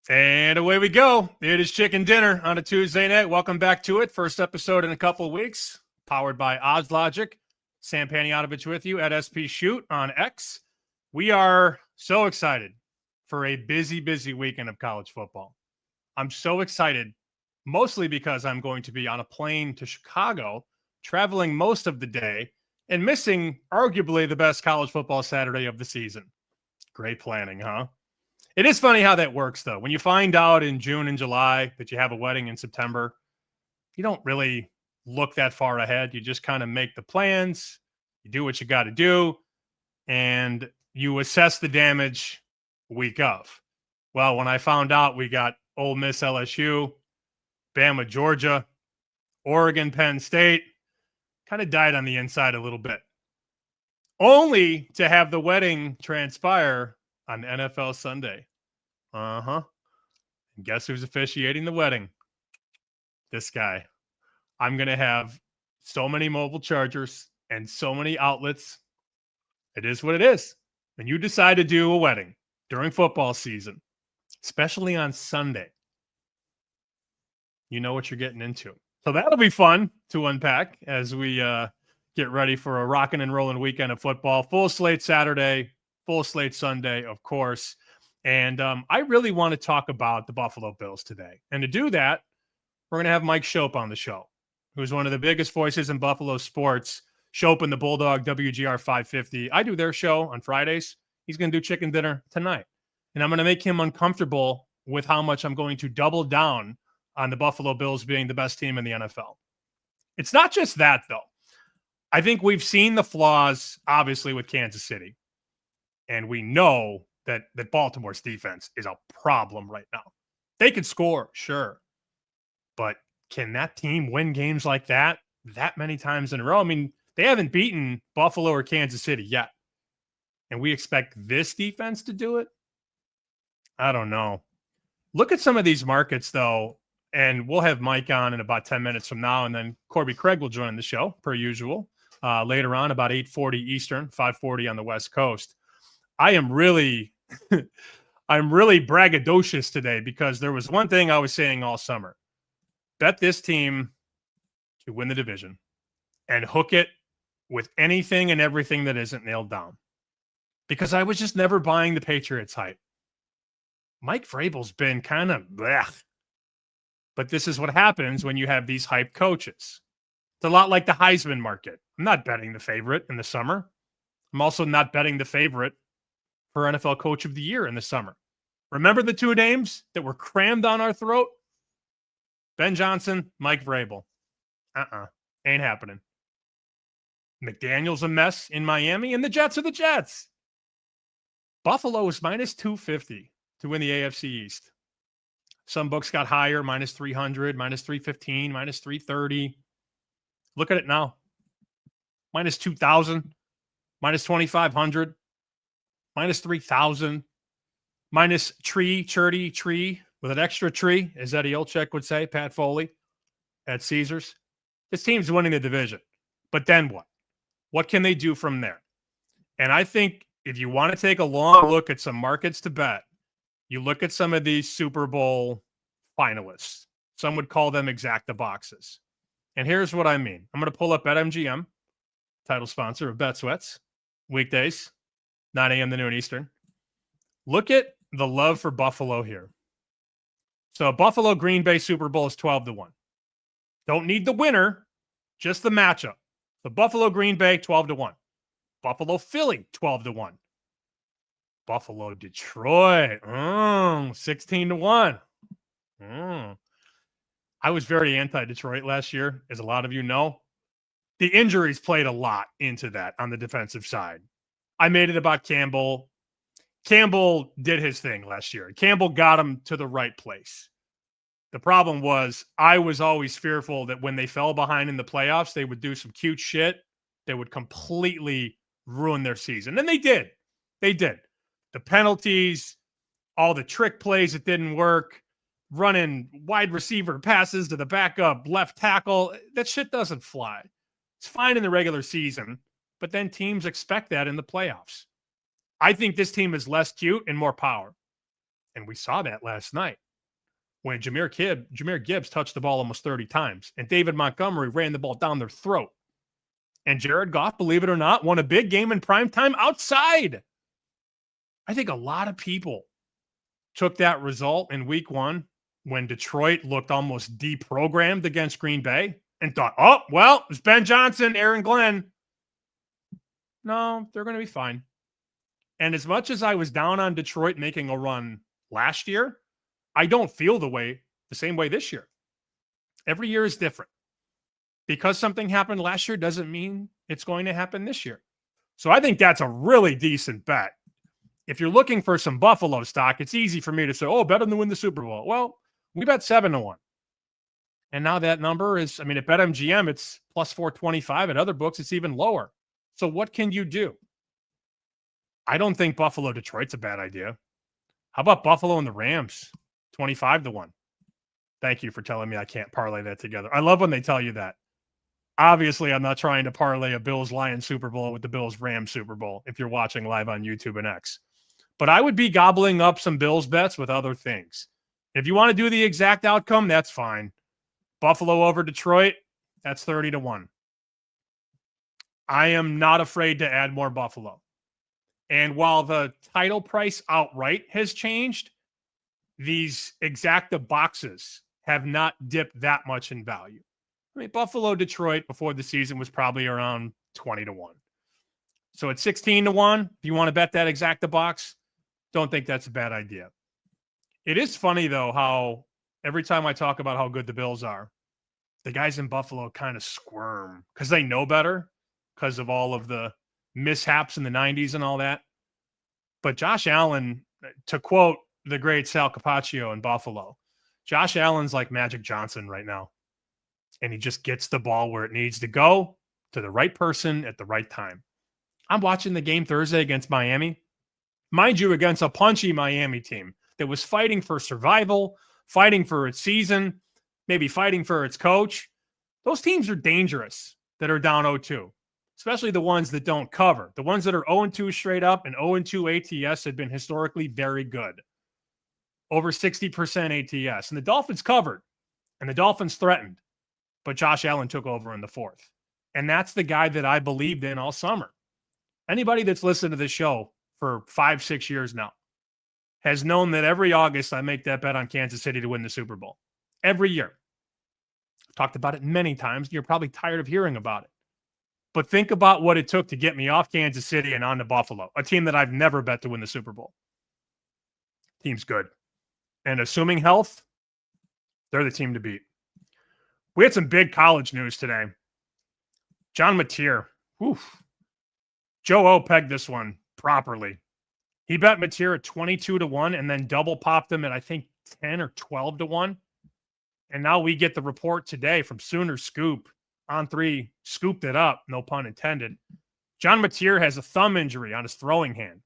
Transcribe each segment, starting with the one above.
And away we go. It is Chicken Dinner on a Tuesday night. Welcome back to it. First episode in a couple of weeks. Powered by Odds Logic. Sam Paniotovich with you at SP Shoot on X. We are so excited for a busy weekend of college football. I'm so excited, mostly because I'm going to be on a plane to Chicago, traveling most of the day, and missing arguably the best college football Saturday of the season. Great planning, huh? It is funny how that works, though. When you find out in June and July that you have a wedding in September, you don't really look that far ahead. You just kind of make the plans, you do what you got to do, and you assess the damage week of. Well, when I found out we got Ole Miss LSU, Bama Georgia, Oregon Penn State, kind of died on the inside a little bit. Only to have the wedding transpire on NFL Sunday. And guess who's officiating the wedding? This guy. I'm going to have so many mobile chargers and so many outlets. It is what it is. When you decide to do a wedding during football season, especially on Sunday, you know what you're getting into. So that'll be fun to unpack as we get ready for a rocking and rolling weekend of football. Full slate Saturday, full slate Sunday, of course. And I really want to talk about the Buffalo Bills today. And to do that, we're going to have Mike Schopp on the show, who's one of the biggest voices in Buffalo sports. Schopp and the Bulldog, WGR 550. I do their show on Fridays. He's going to do Chicken Dinner tonight. And I'm going to make him uncomfortable with how much I'm going to double down on the Buffalo Bills being the best team in the NFL. It's not just that, though. I think we've seen the flaws, obviously, with Kansas City. And we know that Baltimore's defense is a problem right now. They could score, sure. But can that team win games like that many times in a row? I mean, they haven't beaten Buffalo or Kansas City yet. And we expect this defense to do it? I don't know. Look at some of these markets, though, and we'll have Mike on in about 10 minutes from now, and then Corbie Craig will join the show, per usual, later on, about 8:40 Eastern, 5:40 on the West Coast. I am really I'm really braggadocious today because there was one thing I was saying all summer. Bet this team to win the division and hook it with anything and everything that isn't nailed down. Because I was just never buying the Patriots hype. Mike Vrabel's been kind of blech. But this is what happens when you have these hype coaches. It's a lot like the Heisman market. I'm not betting the favorite in the summer. I'm also not betting the favorite for NFL Coach of the Year in the summer. Remember the two names that were crammed down our throat? Ben Johnson, Mike Vrabel. Ain't happening. McDaniel's a mess in Miami, and the Jets are the Jets. Buffalo is minus 250 to win the AFC East. Some books got higher, minus 300, minus 315, minus 330. Look at it now. Minus 2,000, minus 2,500, minus 3,000, minus tree with an extra tree, as Eddie Olczyk would say, Pat Foley at Caesars. This team's winning the division. But then what? What can they do from there? And I think if you want to take a long look at some markets to bet, you look at some of these Super Bowl finalists. Some would call them exacta boxes. And here's what I mean. I'm going to pull up BetMGM, title sponsor of Bet Sweats, weekdays, 9 a.m. to noon Eastern. Look at the love for Buffalo here. So Buffalo Green Bay Super Bowl is 12-1. Don't need the winner, just the matchup. The Buffalo Green Bay 12-1. Buffalo Philly 12-1. Buffalo Detroit 16-1. I was very anti-Detroit last year, as a lot of you know. The injuries played a lot into that on the defensive side. I made it about Campbell. Campbell did his thing last year. Campbell got him to the right place. The problem was I was always fearful that when they fell behind in the playoffs, they would do some cute shit that would completely ruin their season. And they did. They did. The penalties, all the trick plays that didn't work, running wide receiver passes to the backup left tackle. That shit doesn't fly. It's fine in the regular season, but then teams expect that in the playoffs. I think this team is less cute and more power. And we saw that last night when Jahmyr Gibbs touched the ball almost 30 times and David Montgomery ran the ball down their throat. And Jared Goff, believe it or not, won a big game in primetime outside. I think a lot of people took that result in week 1 when Detroit looked almost deprogrammed against Green Bay and thought, oh, well, it's Ben Johnson, Aaron Glenn. No, they're going to be fine. And as much as I was down on Detroit making a run last year, I don't feel the same way this year. Every year is different. Because something happened last year doesn't mean it's going to happen this year. So I think that's a really decent bet. If you're looking for some Buffalo stock, it's easy for me to say, oh, bet them to win the Super Bowl. Well, we bet 7-1. And now that number is, at BetMGM, it's plus 425. At other books, it's even lower. So what can you do? I don't think Buffalo-Detroit's a bad idea. How about Buffalo and the Rams? 25-1. Thank you for telling me I can't parlay that together. I love when they tell you that. Obviously, I'm not trying to parlay a Bills-Lions Super Bowl with the Bills-Rams Super Bowl if you're watching live on YouTube and X. But I would be gobbling up some Bills bets with other things. If you want to do the exact outcome, that's fine. Buffalo over Detroit, that's 30-1. I am not afraid to add more Buffalo. And while the title price outright has changed, these exacta boxes have not dipped that much in value. Buffalo, Detroit before the season was probably around 20-1. So at 16-1, if you want to bet that exacta box, don't think that's a bad idea. It is funny, though, how every time I talk about how good the Bills are, the guys in Buffalo kind of squirm because they know better because of all of the mishaps in the 90s and all that. But Josh Allen, to quote the great Sal Capaccio in Buffalo, Josh Allen's like Magic Johnson right now. And he just gets the ball where it needs to go to the right person at the right time. I'm watching the game Thursday against Miami. Mind you, against a punchy Miami team that was fighting for survival, fighting for its season, maybe fighting for its coach. Those teams are dangerous that are down 0-2, especially the ones that don't cover. The ones that are 0-2 straight up and 0-2 ATS have been historically very good. Over 60% ATS. And the Dolphins covered, and the Dolphins threatened. But Josh Allen took over in the fourth. And that's the guy that I believed in all summer. Anybody that's listened to this show for 5-6 years now has known that every August I make that bet on Kansas City to win the Super Bowl. Every year. I've talked about it many times. You're probably tired of hearing about it. But think about what it took to get me off Kansas City and on to Buffalo, a team that I've never bet to win the Super Bowl. Team's good. And assuming health, they're the team to beat. We had some big college news today. John Mateer. Oof. Joe O pegged this one properly. He bet Mateer at 22-1 and then double popped him at, I think, 10 or 12-1. And now we get the report today from Sooner Scoop. On 3, scooped it up, no pun intended. John Mateer has a thumb injury on his throwing hand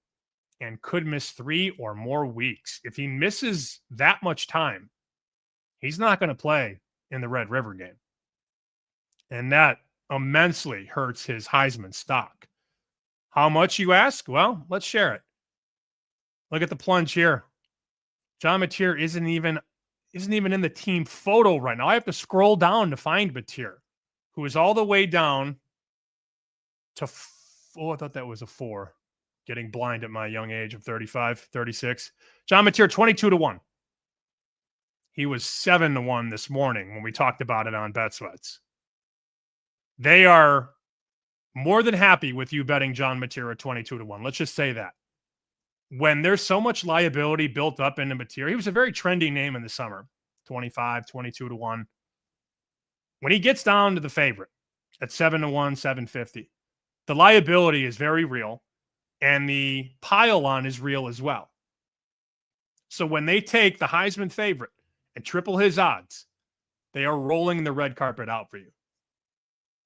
and could miss 3 or more weeks. If he misses that much time, he's not going to play in the Red River game. And that immensely hurts his Heisman stock. How much, you ask? Well, let's share it. Look at the plunge here. John Mateer isn't even in the team photo right now. I have to scroll down to find Mateer, who is all the way down to, I thought that was a 4. Getting blind at my young age of 35, 36. John Mateer, 22-1. He was 7-1 this morning when we talked about it on BetSweats. They are more than happy with you betting John Mateer at 22-1. Let's just say that. When there's so much liability built up into Mateer, he was a very trendy name in the summer. 25, 22-1. When he gets down to the favorite at 7-1, 750, the liability is very real, and the pile on is real as well. So when they take the Heisman favorite and triple his odds, they are rolling the red carpet out for you.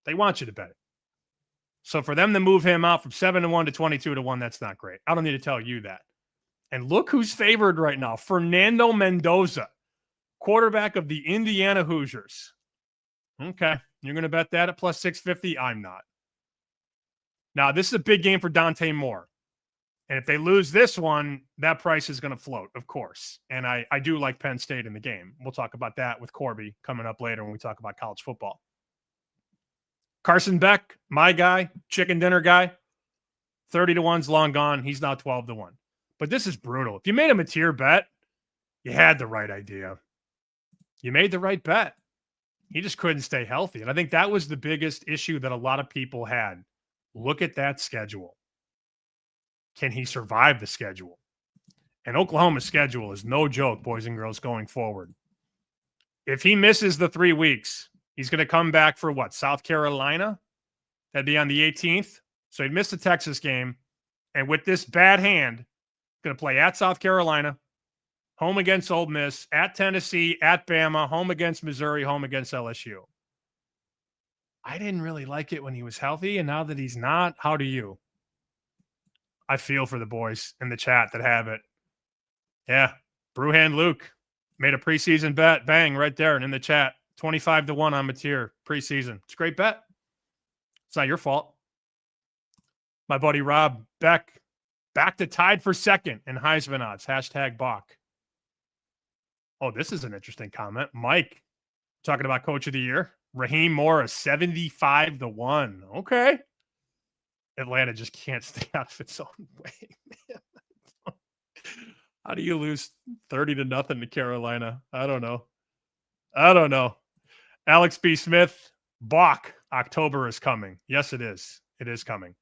They want you to bet it. So for them to move him out from 7-1 to 22-1, that's not great. I don't need to tell you that. And look who's favored right now. Fernando Mendoza, quarterback of the Indiana Hoosiers. Okay, you're going to bet that at plus 650? I'm not. Now, this is a big game for Dante Moore. And if they lose this one, that price is going to float, of course. And I do like Penn State in the game. We'll talk about that with Corbie coming up later when we talk about college football. Carson Beck, my guy, chicken dinner guy, 30-1's long gone. He's now 12-1. But this is brutal. If you made him a tier bet, you had the right idea. You made the right bet. He just couldn't stay healthy. And I think that was the biggest issue that a lot of people had. Look at that schedule. Can he survive the schedule? And Oklahoma's schedule is no joke, boys and girls, going forward. If he misses the 3 weeks, he's going to come back for what? South Carolina? That'd be on the 18th. So he'd miss the Texas game. And with this bad hand, going to play at South Carolina, home against Ole Miss, at Tennessee, at Bama, home against Missouri, home against LSU. I didn't really like it when he was healthy, and now that he's not, how do you? I feel for the boys in the chat that have it. Yeah, Brewhand Luke made a preseason bet. Bang, right there and in the chat. 25-1 on Mateer preseason. It's a great bet. It's not your fault. My buddy Rob Beck back to tied for second in Heisman odds. Hashtag Bach. Oh, this is an interesting comment. Mike talking about coach of the year. Raheem Morris, 75-1. Okay. Atlanta just can't stay out of its own way, man. How do you lose 30-0 to Carolina? I don't know. Alex B. Smith, Bach, October is coming. Yes, it is. It is coming.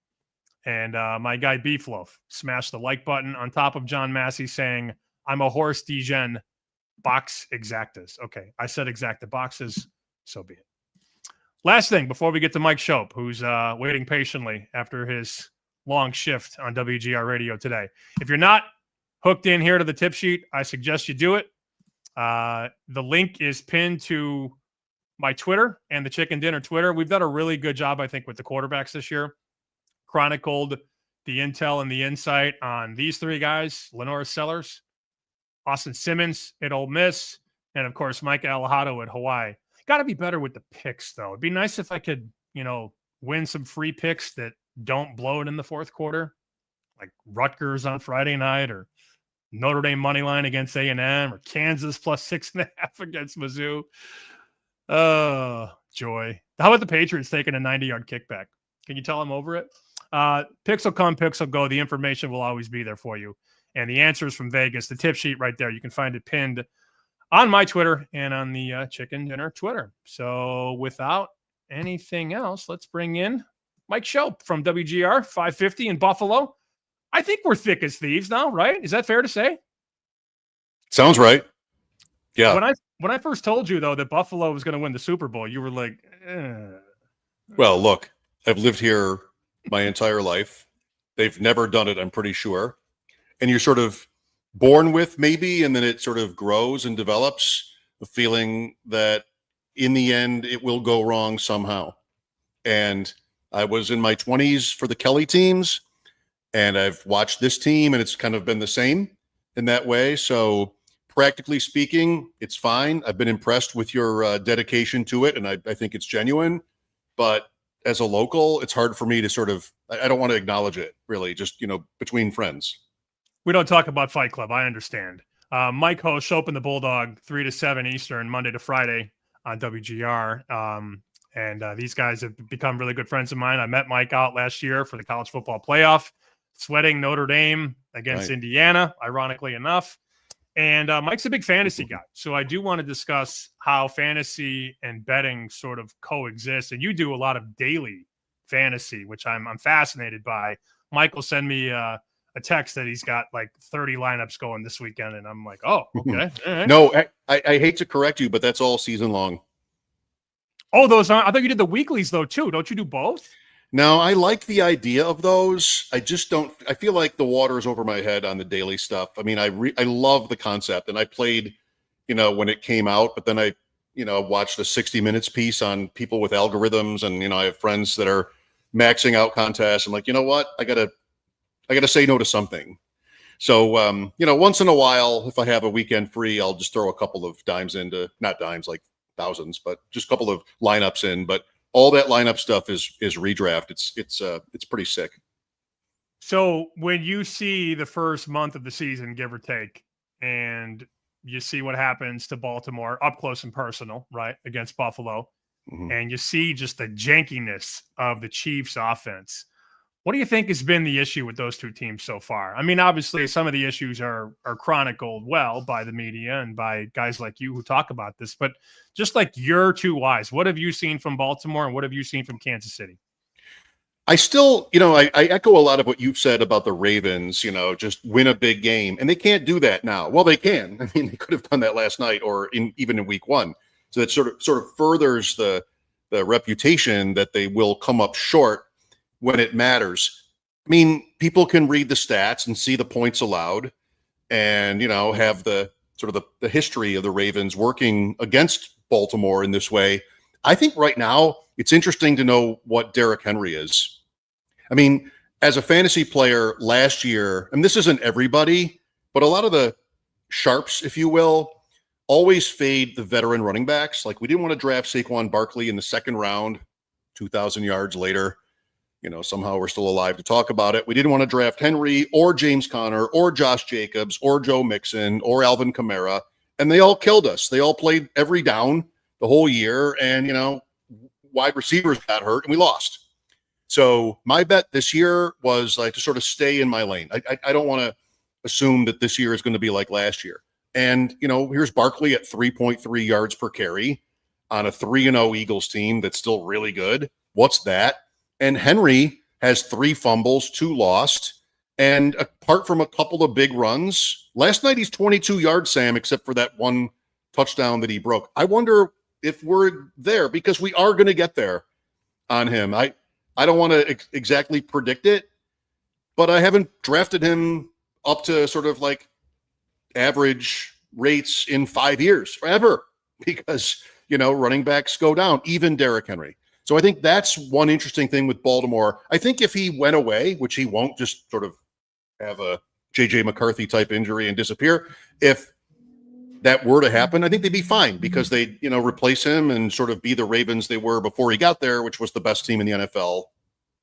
And my guy Beefloaf smashed the like button on top of John Massey saying, I'm a horse degen box exactas. Okay, I said exacta boxes, so be it. Last thing before we get to Mike Schopp, who's waiting patiently after his long shift on WGR radio today. If you're not hooked in here to the tip sheet, I suggest you do it. The link is pinned to my Twitter and the Chicken Dinner Twitter. We've done a really good job, I think, with the quarterbacks this year. Chronicled the intel and the insight on these three guys: Lenore Sellers, Austin Simmons at Ole Miss, and of course Mike Alejado at Hawaii. Got to be better with the picks, though. It'd be nice if I could, win some free picks that don't blow it in the fourth quarter, like Rutgers on Friday night, or Notre Dame money line against A&M, or Kansas plus 6.5 against Mizzou. Oh, joy. How about the Patriots taking a 90-yard kickback? Can you tell I'm over it? Picks will come, picks will go. The information will always be there for you. And the answers from Vegas, the tip sheet right there. You can find it pinned on my Twitter and on the Chicken Dinner Twitter. So without anything else, let's bring in Mike Schopp from WGR 550 in Buffalo. I think we're thick as thieves now, right? Is that fair to say? Sounds right. Yeah. When I first told you, though, that Buffalo was going to win the Super Bowl, you were like, Well, look, I've lived here my entire life. They've never done it, I'm pretty sure. And you're sort of born with, maybe, and then it sort of grows and develops the feeling that in the end it will go wrong somehow. And I was in my 20s for the Kelly teams, and I've watched this team, and it's kind of been the same in that way. So practically speaking, it's fine. I've been impressed with your dedication to it, and I think it's genuine. But as a local, it's hard for me to sort of, I don't want to acknowledge it, really, just, between friends. We don't talk about Fight Club. I understand. Mike hosts Schopp and the Bulldog, 3 to 7 Eastern, Monday to Friday on WGR. And these guys have become really good friends of mine. I met Mike out last year for the college football playoff, sweating Notre Dame against Indiana, ironically enough. And Mike's a big fantasy guy. So I do want to discuss how fantasy and betting sort of coexist. And you do a lot of daily fantasy, which I'm fascinated by. Mike will send me a text that he's got like 30 lineups going this weekend. And I'm like, oh, okay. All right. No, I hate to correct you, but that's all season long. Oh, those aren't. I thought you did the weeklies, though, too. Don't you do both? No, I like the idea of those. I just don't. I feel like the water is over my head on the daily stuff. I mean, I love the concept, and I played, when it came out. But then I, watched a 60 Minutes piece on people with algorithms, and I have friends that are maxing out contests. I'm like, you know what? I gotta say no to something. So, once in a while, if I have a weekend free, I'll just throw a couple of dimes into, not dimes like thousands, but just a couple of lineups in. But all that lineup stuff is redraft. It's pretty sick. So when you see the first month of the season, give or take, and you see what happens to Baltimore up close and personal, right, against Buffalo, and you see just the jankiness of the Chiefs offense, what do you think has been the issue with those two teams so far? I mean, obviously, some of the issues are chronicled well by the media and by guys like you who talk about this, but just like your two eyes, what have you seen from Baltimore and what have you seen from Kansas City? I still, I echo a lot of what you've said about the Ravens, just win a big game. And they can't do that now. Well, they can. I mean, they could have done that last night or even in week one. So that sort of furthers the reputation that they will come up short when it matters. I mean, people can read the stats and see the points allowed and, have the sort of the history of the Ravens working against Baltimore in this way. I think right now it's interesting to know what Derrick Henry is. I mean, as a fantasy player last year, and this isn't everybody, but a lot of the sharps, if you will, always fade the veteran running backs. Like we didn't want to draft Saquon Barkley in the second round, 2,000 yards later. Somehow we're still alive to talk about it. We didn't want to draft Henry or James Conner or Josh Jacobs or Joe Mixon or Alvin Kamara. And they all killed us. They all played every down the whole year. And, wide receivers got hurt and we lost. So my bet this year was like to sort of stay in my lane. I don't want to assume that this year is going to be like last year. And, here's Barkley at 3.3 yards per carry on a 3-0 Eagles team that's still really good. What's that? And Henry has 3 fumbles, 2 lost. And apart from a couple of big runs, last night he's 22 yards, Sam, except for that one touchdown that he broke. I wonder if we're there because we are going to get there on him. I don't want to exactly predict it, but I haven't drafted him up to sort of like average rates in 5 years ever because, running backs go down, even Derrick Henry. So I think that's one interesting thing with Baltimore. I think if he went away, which he won't, just sort of have a J.J. McCarthy type injury and disappear, if that were to happen, I think they'd be fine because they, replace him and sort of be the Ravens they were before he got there, which was the best team in the NFL,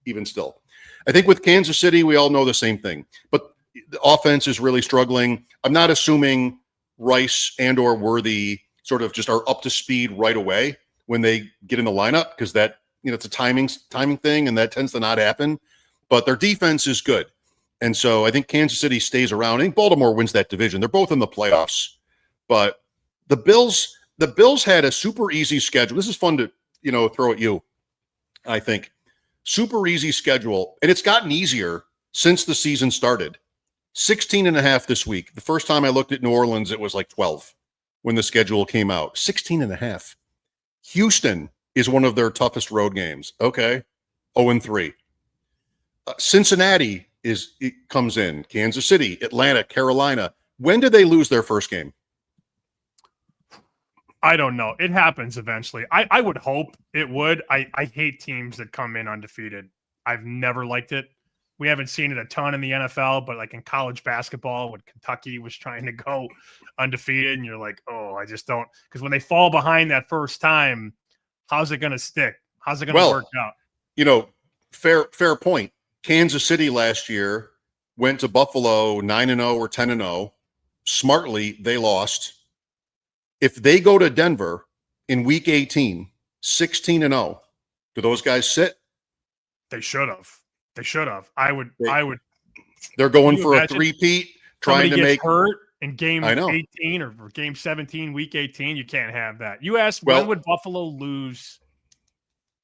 even still. I think with Kansas City, we all know the same thing, but the offense is really struggling. I'm not assuming Rice and or Worthy sort of just are up to speed right away when they get in the lineup because that, it's a timing thing and that tends to not happen, but their defense is good. And so I think Kansas City stays around. I think Baltimore wins that division. They're both in the playoffs. But the Bills had a super easy schedule. This is fun to, throw at you, I think. Super easy schedule. And it's gotten easier since the season started. 16.5 this week. The first time I looked at New Orleans, it was like 12 when the schedule came out. 16.5. Houston is one of their toughest road games. Okay. 0-3. Cincinnati comes in. Kansas City, Atlanta, Carolina. When did they lose their first game? I don't know. It happens eventually. I would hope it would. I hate teams that come in undefeated. I've never liked it. We haven't seen it a ton in the NFL, but like in college basketball when Kentucky was trying to go undefeated and you're like, oh, I just don't. Because when they fall behind that first time, how's it going to stick? How's it going to work out? Fair point. Kansas City last year went to Buffalo 9-0 or 10-0. Smartly, they lost. If they go to Denver in week 18, 16-0, do those guys sit? They should have. They're going for a three-peat, trying to make hurt in game 18 or game 17, week 18. You can't have that. You asked when would Buffalo lose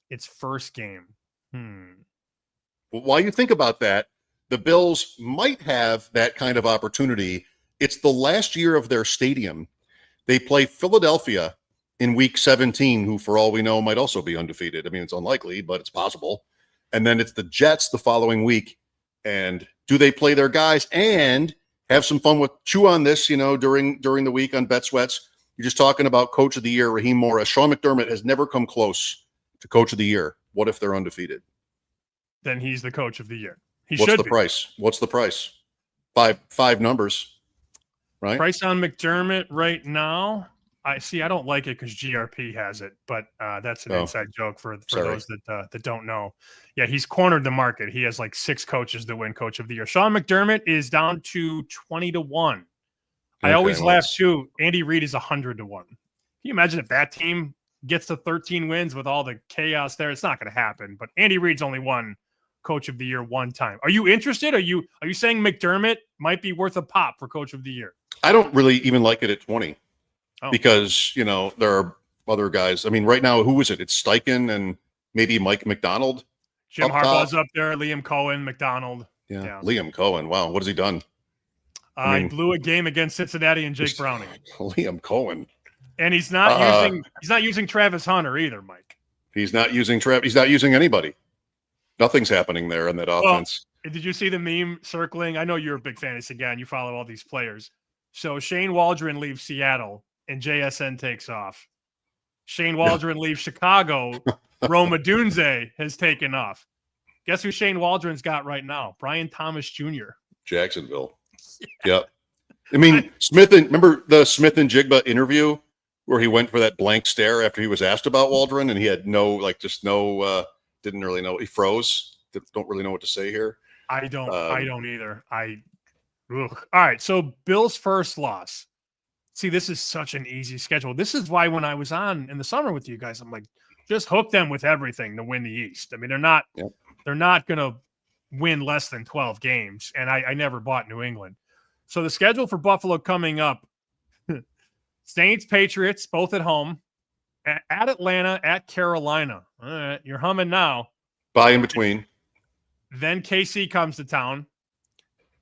its first game? Well, while you think about that, the Bills might have that kind of opportunity. It's the last year of their stadium. They play Philadelphia in week 17, who for all we know might also be undefeated. I mean, it's unlikely, but it's possible. And then it's the Jets the following week. And do they play their guys and have some fun with chew on this, during the week on Bet Sweats? You're just talking about Coach of the Year, Raheem Morris. Sean McDermott has never come close to Coach of the Year. What if they're undefeated? Then he's the Coach of the Year. What's the price? Five numbers, right? Price on McDermott right now. I see. I don't like it because GRP has it, but that's an Oh, inside joke for sorry. those that don't know. Yeah, he's cornered the market. He has like 6 coaches that win Coach of the Year. Sean McDermott is down to 20-1. I Okay, always well, laugh too. Andy Reid is 100-1. Can you imagine if that team gets to 13 wins with all the chaos there? It's not going to happen. But Andy Reid's only won Coach of the Year one time. Are you interested? Are you saying McDermott might be worth a pop for Coach of the Year? I don't really even like it at 20 Oh. because, there are other guys. I mean, right now, who is it? It's Steichen and maybe Mike McDonald. Jim up Harbaugh's top. up there. Liam Cohen, McDonald. Yeah. Liam Cohen. Wow. What has he done? He blew a game against Cincinnati and Jake Browning. Liam Cohen. And he's not using Travis Hunter either, Mike. He's not using He's not using anybody. Nothing's happening there in that offense. Did you see the meme circling? I know you're a big fantasy guy and you follow all these players. So Shane Waldron leaves Seattle and JSN takes off. Shane Waldron leaves Chicago. Roma Dunze has taken off. Guess who Shane Waldron's got right now? Brian Thomas Jr. Jacksonville. Yep. I mean, remember the Smith and Jigba interview where he went for that blank stare after he was asked about Waldron and he had didn't really know. He froze. Don't really know what to say here. I don't either. All right. So Bill's first loss. See, this is such an easy schedule. This is why when I was on in the summer with you guys, I'm like, just hook them with everything to win the East. I mean, they're not going to win less than 12 games. And I never bought New England. So the schedule for Buffalo coming up, Saints, Patriots, both at home, at Atlanta, at Carolina. All right, you're humming now. Bye in between. Then KC comes to town.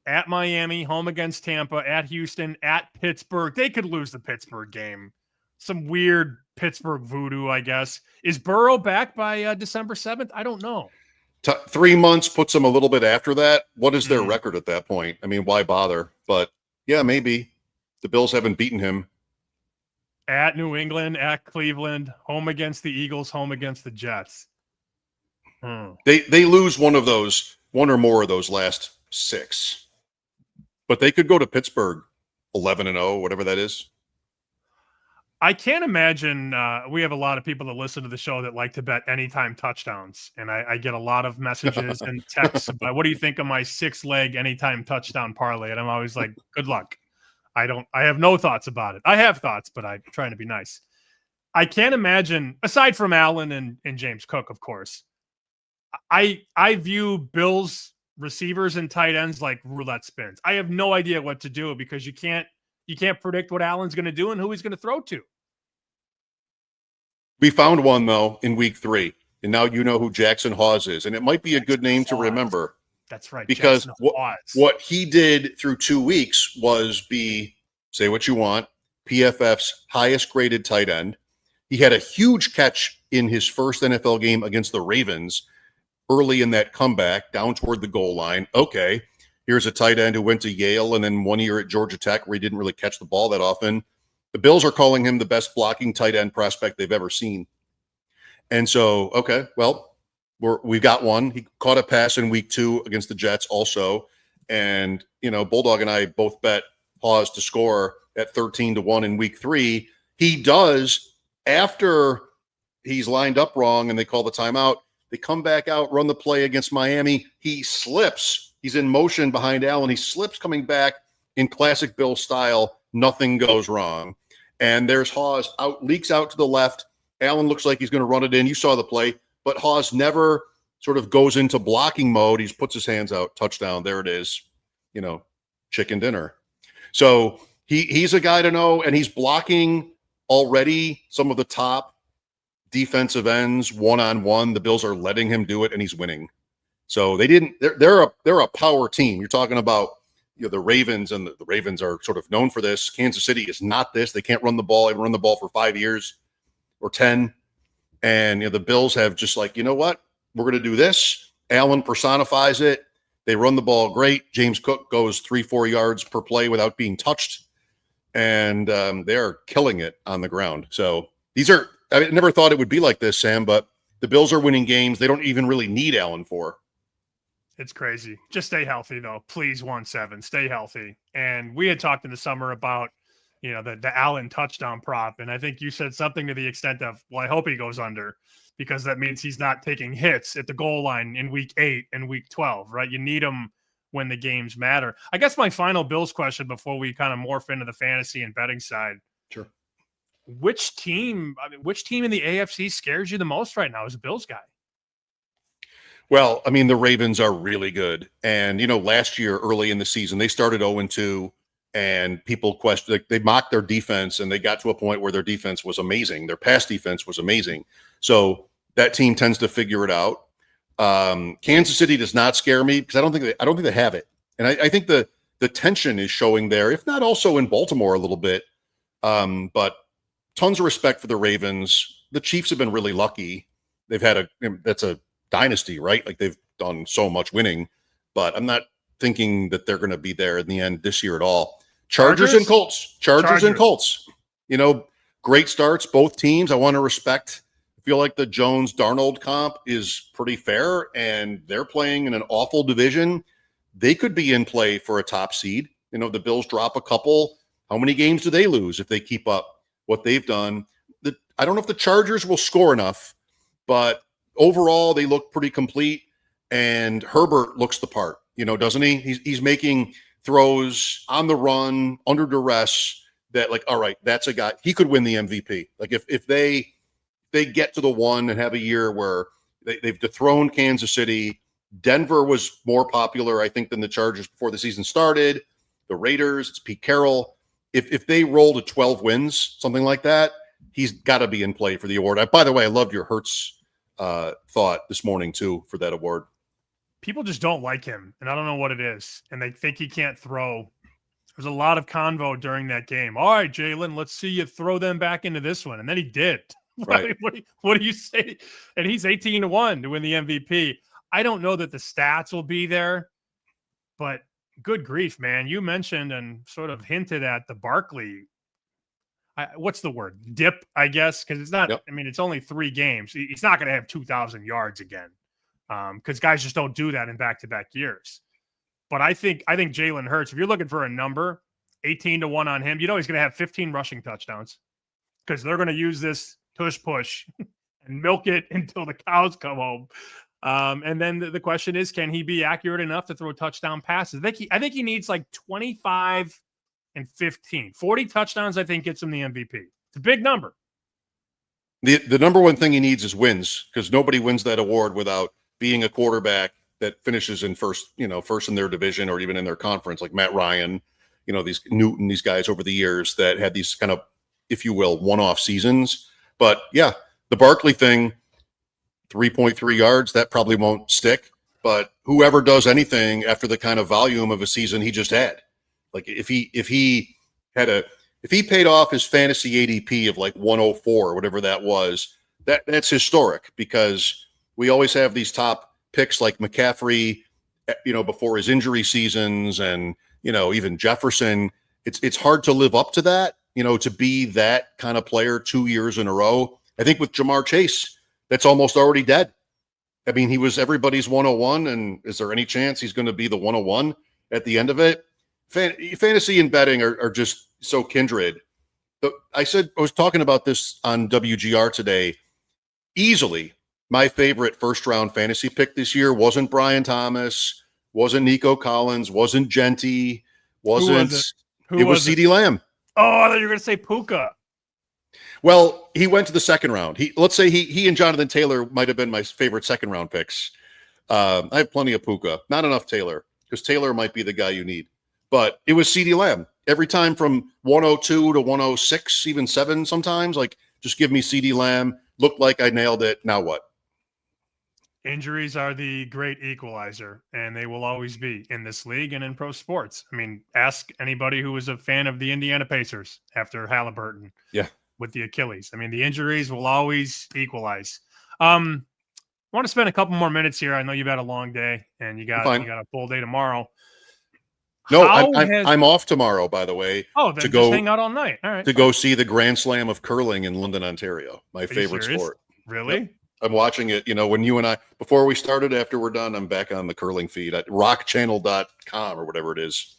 At Miami, home against Tampa, at Houston, at Pittsburgh. They could lose the Pittsburgh game. Some weird Pittsburgh voodoo, I guess. Is Burrow back by December 7th? I don't know. 3 months puts them a little bit after that. What is their record at that point? I mean, why bother? But yeah, maybe. The Bills haven't beaten him. At New England, at Cleveland, home against the Eagles, home against the Jets. They lose one or more of those last 6. But they could go to Pittsburgh 11-0, whatever that is. I can't imagine. We have a lot of people that listen to the show that like to bet anytime touchdowns. And I get a lot of messages and texts about, what do you think of my 6-leg anytime touchdown parlay? And I'm always like, good luck. I have no thoughts about it. I have thoughts, but I'm trying to be nice. I can't imagine, aside from Allen and James Cook, of course, I view Bills receivers and tight ends like roulette spins. I have no idea what to do because you can't predict what Allen's going to do and who he's going to throw to. We found one, though, in week 3, and now you know who Jackson Hawes is, and it might be a good name to remember. That's right. Because what he did through 2 weeks was say what you want, PFF's highest graded tight end. He had a huge catch in his first NFL game against the Ravens early in that comeback down toward the goal line. Okay, here's a tight end who went to Yale and then 1 year at Georgia Tech where he didn't really catch the ball that often. The Bills are calling him the best blocking tight end prospect they've ever seen. And so, okay, well, we've got one. He caught a pass in week 2 against the Jets also. And, Bulldog and I both bet Hawes to score at 13-1 in week 3. He does, after he's lined up wrong and they call the timeout, they come back out, run the play against Miami. He slips. He's in motion behind Allen. He slips coming back in classic Bill style. Nothing goes wrong. And there's Hawes leaks out to the left. Allen looks like he's going to run it in. You saw the play. But Hawes never sort of goes into blocking mode. He puts his hands out. Touchdown. There it is. Chicken dinner. So he's a guy to know, and he's blocking already some of the top defensive ends one-on-one. The Bills are letting him do it, and he's winning. So they're a power team. You're talking about the Ravens, and the Ravens are sort of known for this. Kansas City is not this. They can't run the ball. They've run the ball for 5 years or 10. And the Bills have just like, you know what? We're going to do this. Allen personifies it. They run the ball great. James Cook goes 3-4 yards per play without being touched. And they're killing it on the ground. So I never thought it would be like this, Sam, but the Bills are winning games they don't even really need Allen for. It's crazy. Just stay healthy, though. Please, 1-7. Stay healthy. And we had talked in the summer about the Allen touchdown prop. And I think you said something to the extent of, well, I hope he goes under, because that means he's not taking hits at the goal line in week 8 and week 12, right? You need him when the games matter. I guess my final Bills question before we kind of morph into the fantasy and betting side. Sure. Which team in the AFC scares you the most right now as a Bills guy? Well, I mean, the Ravens are really good. And, last year, early in the season, they started 0-2, and people questioned, they mocked their defense, and they got to a point where their defense was amazing. Their pass defense was amazing. So that team tends to figure it out. Kansas City does not scare me because I don't think they have it. And I think the tension is showing there, if not also in Baltimore a little bit. But tons of respect for the Ravens. The Chiefs have been really lucky. They've had that's a dynasty, right? Like, they've done so much winning, but I'm not thinking that they're going to be there in the end this year at all. Chargers and Colts. Chargers and Colts. Great starts, both teams. I want to respect. I feel like the Jones-Darnold comp is pretty fair, and they're playing in an awful division. They could be in play for a top seed. The Bills drop a couple. How many games do they lose if they keep up what they've done? I don't know if the Chargers will score enough, but overall, they look pretty complete, and Herbert looks the part, doesn't he? He's making throws on the run, under duress, that, like, all right, that's a guy. He could win the MVP. Like, if they get to the one and have a year where they've dethroned Kansas City, Denver was more popular, I think, than the Chargers before the season started. The Raiders, it's Pete Carroll. If they roll to 12 wins, something like that, he's got to be in play for the award. By the way, I loved your Hurts thought this morning too for that award. People just don't like him, and I don't know what it is, and they think he can't throw. There's a lot of convo during that game. All right, Jalen, let's see you throw them back into this one, and then he did. Right. What do you say? And he's 18-1 to win the MVP. I don't know that the stats will be there, but good grief, man! You mentioned and sort of hinted at the Barkley. What's the word? Dip, I guess, because it's not. Yep. I mean, it's only 3 games. He's not going to have 2,000 yards again, because guys just don't do that in back-to-back years. But I think Jalen Hurts, if you're looking for a number, 18-1 on him, he's going to have 15 rushing touchdowns, because they're going to use this tush push and milk it until the cows come home. And then the question is, can he be accurate enough to throw touchdown passes? I think he needs like 25 and 15. 40 touchdowns, I think, gets him the MVP. It's a big number. The number one thing he needs is wins, because nobody wins that award without being a quarterback that finishes in first in their division or even in their conference, like Matt Ryan, these guys over the years that had these kind of, if you will, one-off seasons. But yeah, the Barkley thing, 3.3 yards, that probably won't stick. But whoever does anything after the kind of volume of a season he just had, like if he paid off his fantasy ADP of like 104 or whatever that was, that's historic, because we always have these top picks like McCaffrey, before his injury seasons, and even Jefferson. It's hard to live up to that, to be that kind of player 2 years in a row. I think with Jamar Chase, that's almost already dead. I mean, he was everybody's 101, and is there any chance he's going to be the 101 at the end of it? Fantasy and betting are just so kindred. I was talking about this on WGR today. Easily, my favorite first-round fantasy pick this year wasn't Brian Thomas, wasn't Nico Collins, wasn't Genty, wasn't. It was CeeDee Lamb. Oh, I thought you were going to say Puka. Well, he went to the second round. Let's say he and Jonathan Taylor might have been my favorite second-round picks. I have plenty of Puka, not enough Taylor, because Taylor might be the guy you need. But it was CeeDee Lamb. Every time from 102 to 106, even 7 sometimes, like, just give me CeeDee Lamb. Looked like I nailed it. Now what? Injuries are the great equalizer, and they will always be in this league and in pro sports. I mean, ask anybody who was a fan of the Indiana Pacers after Halliburton. Yeah. With the Achilles. I mean, the injuries will always equalize. I want to spend a couple more minutes here. I know you've had a long day, and you got a full day tomorrow. No, I'm off tomorrow, by the way. Oh, then just hang out all night. All right. To go see the Grand Slam of curling in London, Ontario. My favorite sport. Really? Yep. I'm watching it, when you and I, before we started, after we're done, I'm back on the curling feed at rockchannel.com or whatever it is.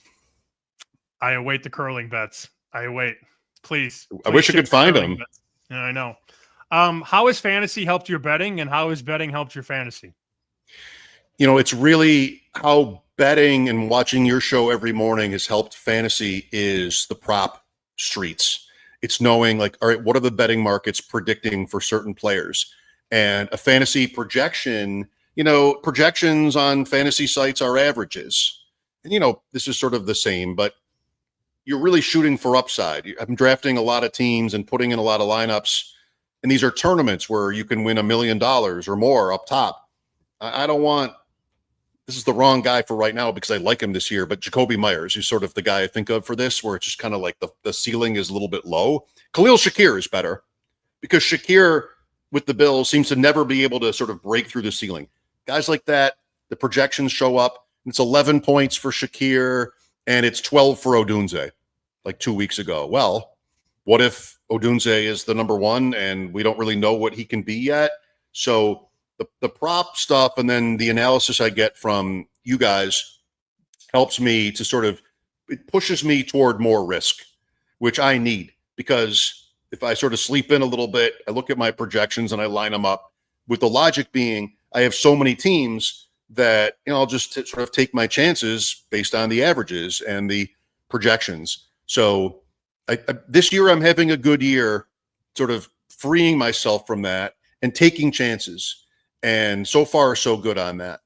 I await the curling bets. I wait. Please. I wish I could find them. Yeah, I know. How has fantasy helped your betting, and how has betting helped your fantasy? It's really how betting and watching your show every morning has helped fantasy is the prop streets. It's knowing like, all right, what are the betting markets predicting for certain players? And a fantasy projection, projections on fantasy sites are averages. And, this is sort of the same, but you're really shooting for upside. I'm drafting a lot of teams and putting in a lot of lineups. And these are tournaments where you can win $1 million or more up top. I don't want, this is the wrong guy for right now because I like him this year, but Jacoby Myers, who's sort of the guy I think of for this, where it's just kind of like the ceiling is a little bit low. Khalil Shakir is better because Shakir with the Bills seems to never be able to sort of break through the ceiling. Guys like that, the projections show up. It's 11 points for Shakir and it's 12 for Odunze like 2 weeks ago. Well, what if Odunze is the number one and we don't really know what he can be yet? So the prop stuff and then the analysis I get from you guys helps me to sort of, it pushes me toward more risk, which I need, because if I sort of sleep in a little bit, I look at my projections and I line them up with the logic being I have so many teams that, I'll just sort of take my chances based on the averages and the projections. So this year I'm having a good year, sort of freeing myself from that and taking chances. And so far, so good on that.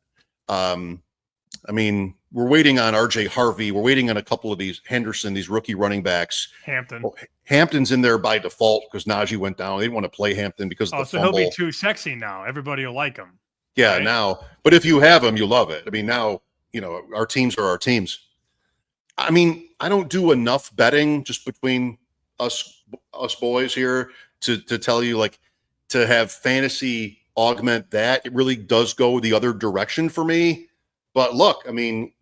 We're waiting on RJ Harvey. We're waiting on a couple of these Henderson, these rookie running backs. Hampton. Well, Hampton's in there by default because Najee went down. They didn't want to play Hampton because of the fumble. He'll be too sexy now. Everybody will like him. Yeah, right? Now. But if you have him, you love it. Now, our teams are our teams. I don't do enough betting just between us boys here to tell you, like, to have fantasy augment that. It really does go the other direction for me. But look,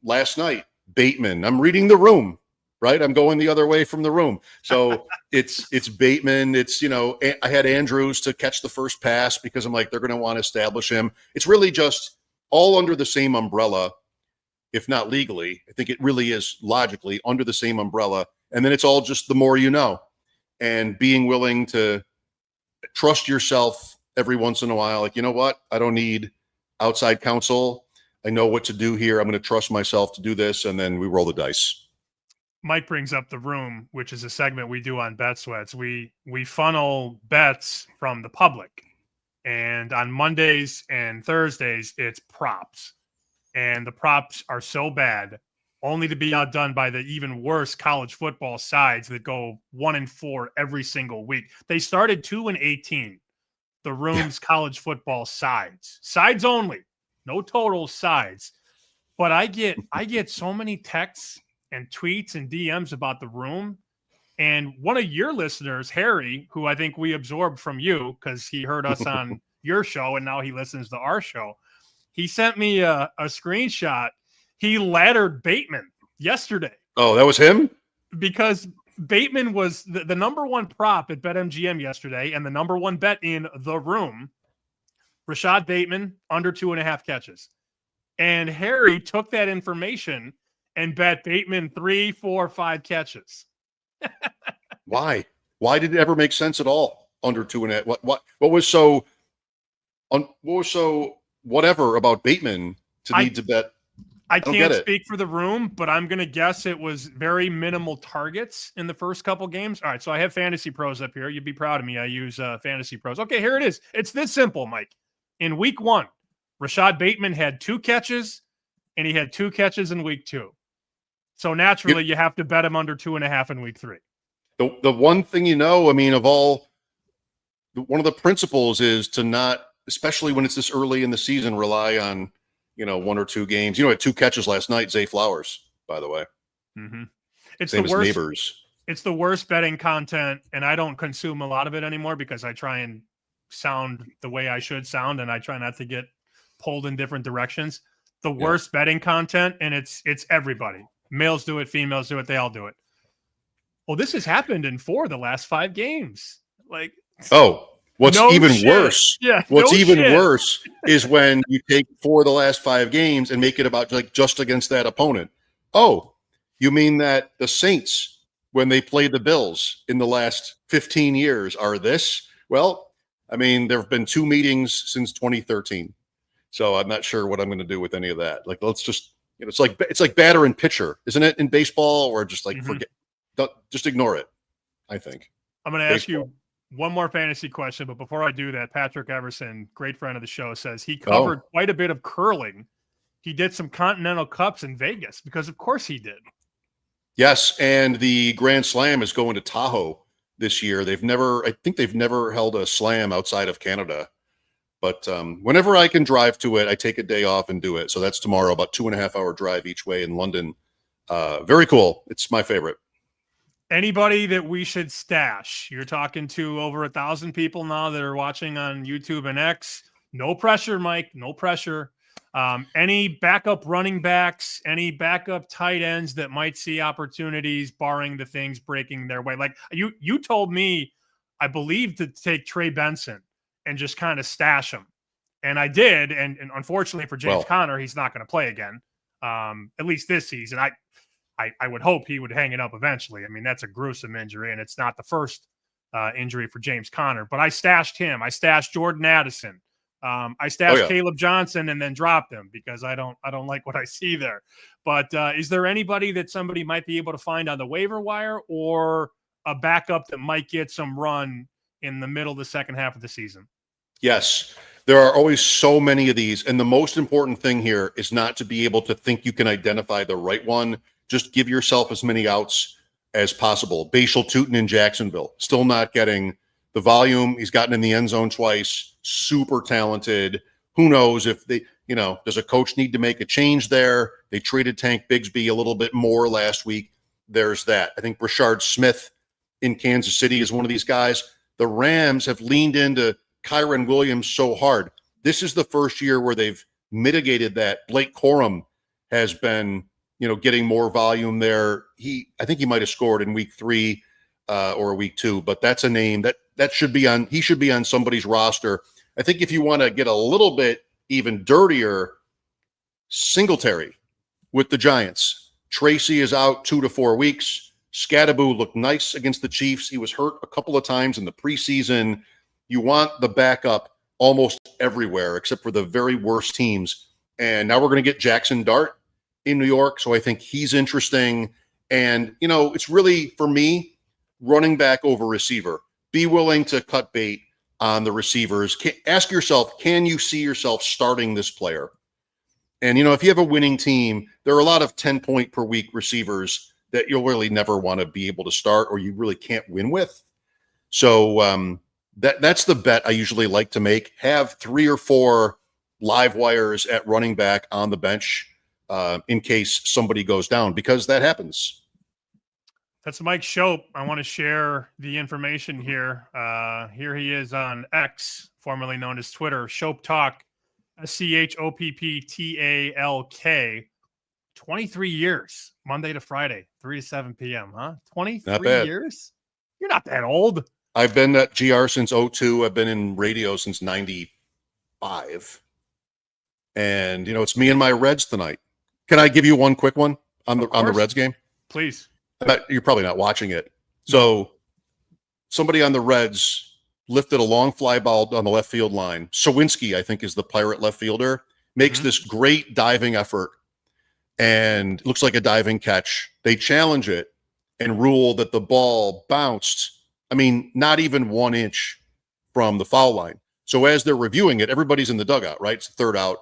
last night, Bateman, I'm reading the room, right? I'm going the other way from the room. So it's Bateman. It's, I had Andrews to catch the first pass because I'm like, they're going to want to establish him. It's really just all under the same umbrella, if not legally. I think it really is logically under the same umbrella. And then it's all just the more you know, and being willing to trust yourself every once in a while. Like, you know what? I don't need outside counsel. I know what to do here. I'm going to trust myself to do this. And then we roll the dice. Mike brings up the room, which is a segment we do on Bet Sweats. We funnel bets from the public. And on Mondays and Thursdays, it's props. And the props are so bad, only to be outdone by the even worse college football sides that go 1-4 every single week. They started 2-18. The room's college football sides only, no total sides. But I get so many texts and tweets and DMs about the room. And one of your listeners, Harry, who I think we absorbed from you because he heard us on your show and now he listens to our show. He sent me a screenshot. He laddered Bateman yesterday. Oh, that was him? Because Bateman was the number one prop at BetMGM yesterday and the number one bet in the room. Rashad Bateman, under 2.5 catches. And Harry took that information and bet Bateman 3, 4, 5 catches. Why? Why did it ever make sense at all? Under 2.5. What was so whatever about Bateman to need to bet? I can't speak for the room, but I'm going to guess it was very minimal targets in the first couple games. All right, so I have Fantasy Pros up here. You'd be proud of me. I use Fantasy Pros. Okay, here it is. It's this simple, Mike. In week 1, Rashad Bateman had 2 catches, and he had 2 catches in week 2. So naturally, you have to bet him under 2.5 in week 3. The one thing of all, one of the principles is to not, especially when it's this early in the season, rely on 1 or 2 games. Had 2 catches last night. Zay Flowers, by the way. Mm-hmm. It's Same the worst. Neighbors. It's the worst betting content, and I don't consume a lot of it anymore because I try and sound the way I should sound, and I try not to get pulled in different directions. The worst betting content, and it's everybody. Males do it, females do it, they all do it. Well, this has happened in 4 of the last 5 games. Like, what's even worse? Yeah, what's even worse is when you take 4 of the last 5 games and make it about like just against that opponent. Oh, you mean that the Saints when they played the Bills in the last 15 years are this. Well, I mean, there have been 2 meetings since 2013. So I'm not sure what I'm going to do with any of that. Like, let's just, it's like batter and pitcher, isn't it, in baseball? Or just like just ignore it, I think. I'm going to ask you one more fantasy question, but before I do that, Patrick Everson, great friend of the show, says he covered quite a bit of curling. He did some Continental Cups in Vegas because, of course, he did. Yes, and the Grand Slam is going to Tahoe this year. I think they've never held a slam outside of Canada. But whenever I can drive to it, I take a day off and do it. So that's tomorrow, about 2.5-hour drive each way in London. Very cool. It's my favorite. Anybody that we should stash? You're talking to over 1,000 people now that are watching on YouTube and X. No pressure, Mike. No pressure. Any backup running backs, any backup tight ends that might see opportunities, barring the things breaking their way? Like you told me, I believe, to take Trey Benson and just kind of stash him. And I did. And unfortunately for James Conner, he's not going to play again, at least this season. I would hope he would hang it up eventually. I mean, that's a gruesome injury, and it's not the first injury for James Conner. But I stashed him. I stashed Jordan Addison. I stashed Caleb Johnson and then dropped him because I don't like what I see there. But is there anybody that somebody might be able to find on the waiver wire or a backup that might get some run in the middle of the second half of the season? Yes, there are always so many of these. And the most important thing here is not to be able to think you can identify the right one. Just give yourself as many outs as possible. Bashal Tootin in Jacksonville, still not getting the volume. He's gotten in the end zone twice. Super talented. Who knows if they, does a coach need to make a change there? They traded Tank Bigsby a little bit more last week. There's that. I think Rashard Smith in Kansas City is one of these guys. The Rams have leaned into Kyron Williams so hard. This is the first year where they've mitigated that. Blake Corum has been, getting more volume there. I think he might have scored in week 3 or week 2, but that's a name that should be on. He should be on somebody's roster. I think if you want to get a little bit even dirtier, Singletary with the Giants. Tracy is out 2 to 4 weeks. Scattaboo looked nice against the Chiefs. He was hurt a couple of times in the preseason. You want the backup almost everywhere except for the very worst teams. And now we're going to get Jackson Dart in New York, so I think he's interesting. And, it's really, for me, running back over receiver. Be willing to cut bait on the receivers. Ask yourself, can you see yourself starting this player? And, if you have a winning team, there are a lot of 10-point per week receivers that you'll really never want to be able to start or you really can't win with. So that's the bet I usually like to make. Have 3 or 4 live wires at running back on the bench in case somebody goes down, because that happens. That's Mike Schopp. I want to share the information here. Here he is on X, formerly known as Twitter. Schopp Talk, SCHOPPTALK. 23 years, Monday to Friday, 3 to 7 p.m., huh? 23 years? You're not that old. I've been at GR since 02. I've been in radio since 95. And, it's me and my Reds tonight. Can I give you one quick one on the Reds game? Please. You're probably not watching it. So somebody on the Reds lifted a long fly ball on the left field line. Sawinski, I think, is the Pirate left fielder, makes this great diving effort and looks like a diving catch. They challenge it and rule that the ball bounced, not even 1 inch from the foul line. So as they're reviewing it, everybody's in the dugout, right? It's the third out.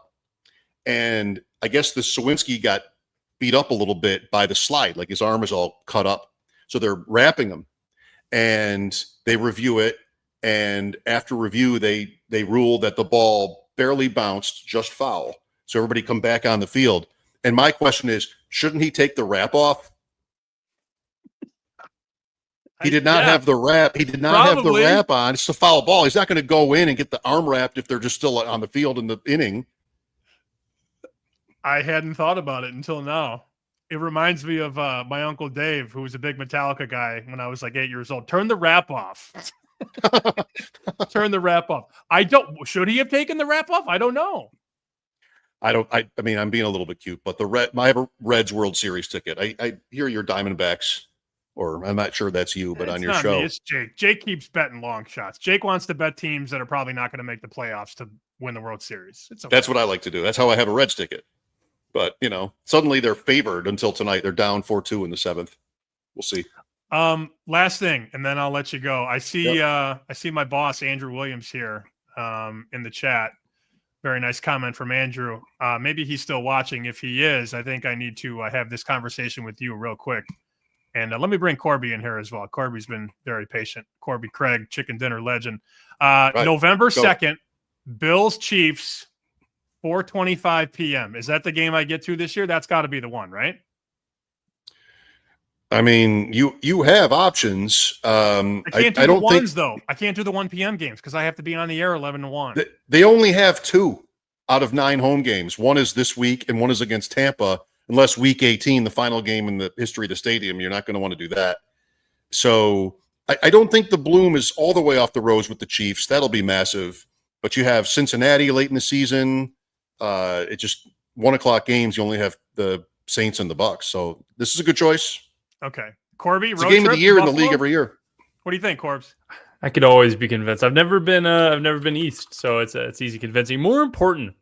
And I guess the Sawinski got beat up a little bit by the slide, like his arm is all cut up. So they're wrapping him and they review it. And after review, they rule that the ball barely bounced, just foul. So everybody come back on the field. And my question is, shouldn't he take the wrap off? He did not have the wrap. He did not have the wrap on. It's a foul ball. He's not going to go in and get the arm wrapped if they're just still on the field in the inning. I hadn't thought about it until now. It reminds me of my Uncle Dave, who was a big Metallica guy when I was like 8 years old. Turn the wrap off. Turn the wrap off. Should he have taken the wrap off? I don't know. I'm being a little bit cute, but I have a Reds World Series ticket. I hear your Diamondbacks. or I'm not sure that's you, but It's on your not show. me, it's Jake. Jake keeps betting long shots. Jake wants to bet teams that are probably not going to make the playoffs to win the World Series. It's okay. That's what I like to do. That's how I have a Reds ticket. But, suddenly they're favored until tonight. They're down 4-2 in the 7th. We'll see. Last thing, and then I'll let you go. I see Yep. I see my boss, Andrew Williams, here in the chat. Very nice comment from Andrew. Maybe he's still watching. If he is, I think I need to have this conversation with you real quick. And let me bring Corbie in here as well. Corbie's been very patient. Corbie Craig, chicken dinner legend. Right. November Go. 2nd, Bills Chiefs, 4:25 p.m. Is that the game I get to this year? That's got to be the one, right? I mean, you have options. I can't do I the don't ones, think though. I can't do the 1 p.m. games because I have to be on the air 11 to 1. they only have 2 out of 9 home games. One is this week, and one is against Tampa. Unless week 18, the final game in the history of the stadium, you're not going to want to do that. So I don't think the bloom is all the way off the rose with the Chiefs. That'll be massive. But you have Cincinnati late in the season. It just 1 o'clock games. You only have the Saints and the Bucks. So this is a good choice. Okay. Corby, It's a game of the year in the league every year. What do you think, Corbs? I could always be convinced. I've never been East, so it's easy convincing. More important,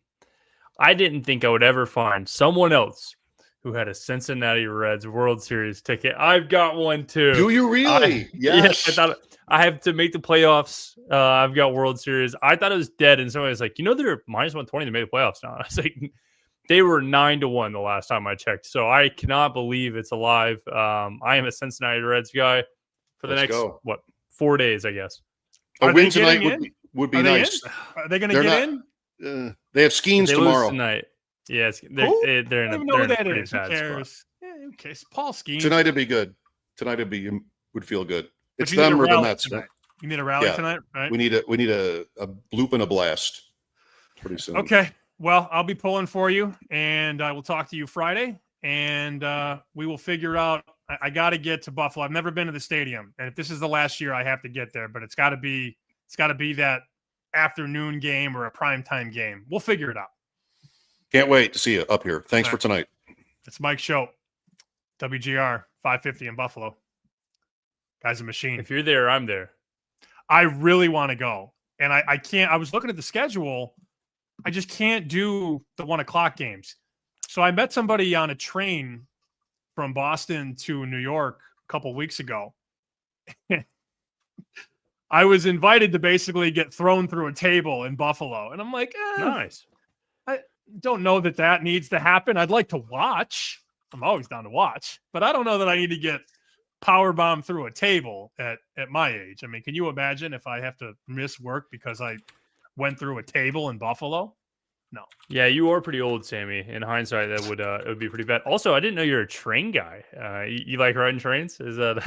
I didn't think I would ever find someone else who had a Cincinnati Reds World Series ticket. I've got one too. Do you really? Yes. I thought I have to make the playoffs. I've got World Series. I thought it was dead, and somebody was like, they're minus 120 to make the playoffs now. I was like, they were 9-1 the last time I checked. So I cannot believe it's alive. I am a Cincinnati Reds guy for the Let's next, go. 4 days, I guess. A Are win they tonight getting would be Are they nice. in? Are they going to get in? They have Skeens They tomorrow. lose tonight. Yes, Who? they're in I a, don't even know who they're in a that pretty is. Who bad spot. cares? Yeah, who cares? Paul Skeens. Tonight would be good. Tonight would feel good. But It's you need them a or the rally Mets. tonight. You need a rally Yeah. tonight, right? We need a bloop and a blast pretty soon. Okay. Well, I'll be pulling for you, and I will talk to you Friday, and we will figure out. I got to get to Buffalo. I've never been to the stadium, and if this is the last year, I have to get there. But it's got to be that afternoon game or a primetime game. We'll figure it out. Can't wait to see you up here. Thanks for tonight. It's Mike Schopp, WGR 550 in Buffalo. Guy's a machine. If you're there, I'm there. I really want to go, and I can't. I was looking at the schedule. I just can't do the 1 o'clock games. So I met somebody on a train from Boston to New York a couple weeks ago. I was invited to basically get thrown through a table in Buffalo. And I'm like, Nice. I don't know that needs to happen. I'd like to watch. I'm always down to watch. But I don't know that I need to get powerbombed through a table at my age. I mean, can you imagine if I have to miss work because I went through a table in Buffalo? No. Yeah, you are pretty old, Sammy. In hindsight, that would it would be pretty bad. Also, I didn't know you're a train guy. You like riding trains? Is that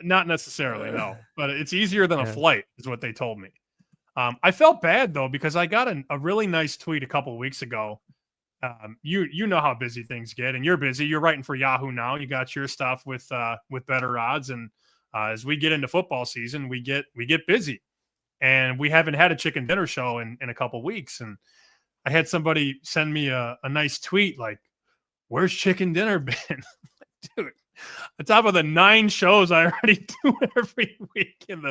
Not necessarily, no. But it's easier than a flight, is what they told me. I felt bad though because I got a really nice tweet a couple of weeks ago. You know how busy things get, and you're busy. You're writing for Yahoo now. You got your stuff with Better Odds, and as we get into football season, we get busy, and we haven't had a chicken dinner show in a couple of weeks, and I had somebody send me a nice tweet like, "Where's chicken dinner been?" Dude, on top of the 9 shows I already do every week and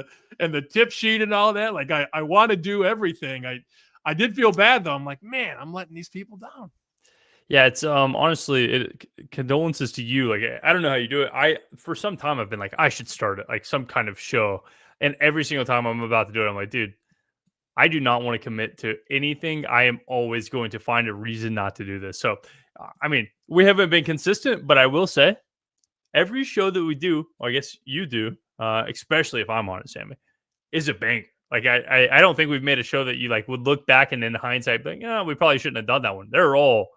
the tip sheet and all that, like I want to do everything. I did feel bad though. I'm like, man, I'm letting these people down. Yeah, it's honestly, condolences to you. Like, I don't know how you do it. For some time I've been like, I should start it, like some kind of show. And every single time I'm about to do it, I'm like, dude, I do not want to commit to anything. I am always going to find a reason not to do this. So, I mean, we haven't been consistent, but I will say every show that we do, well, I guess you do, especially if I'm on it, Sammy, is a banger. Like, I don't think we've made a show that you like would look back and in hindsight be like, yeah, we probably shouldn't have done that one. They're all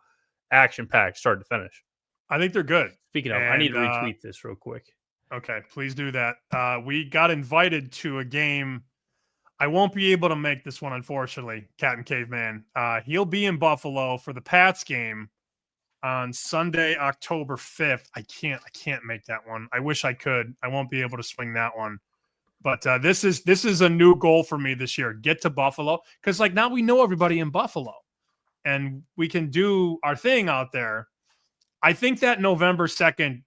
action-packed start to finish. I think they're good. Speaking of, I need to retweet this real quick. Okay, please do that. We got invited to a game. I won't be able to make this one, unfortunately, Cat and Caveman. He'll be in Buffalo for the Pats game on Sunday, October 5th. I can't make that one. I wish I could. I won't be able to swing that one. But this is a new goal for me this year. Get to Buffalo. Because like now we know everybody in Buffalo. And we can do our thing out there. I think that November 2nd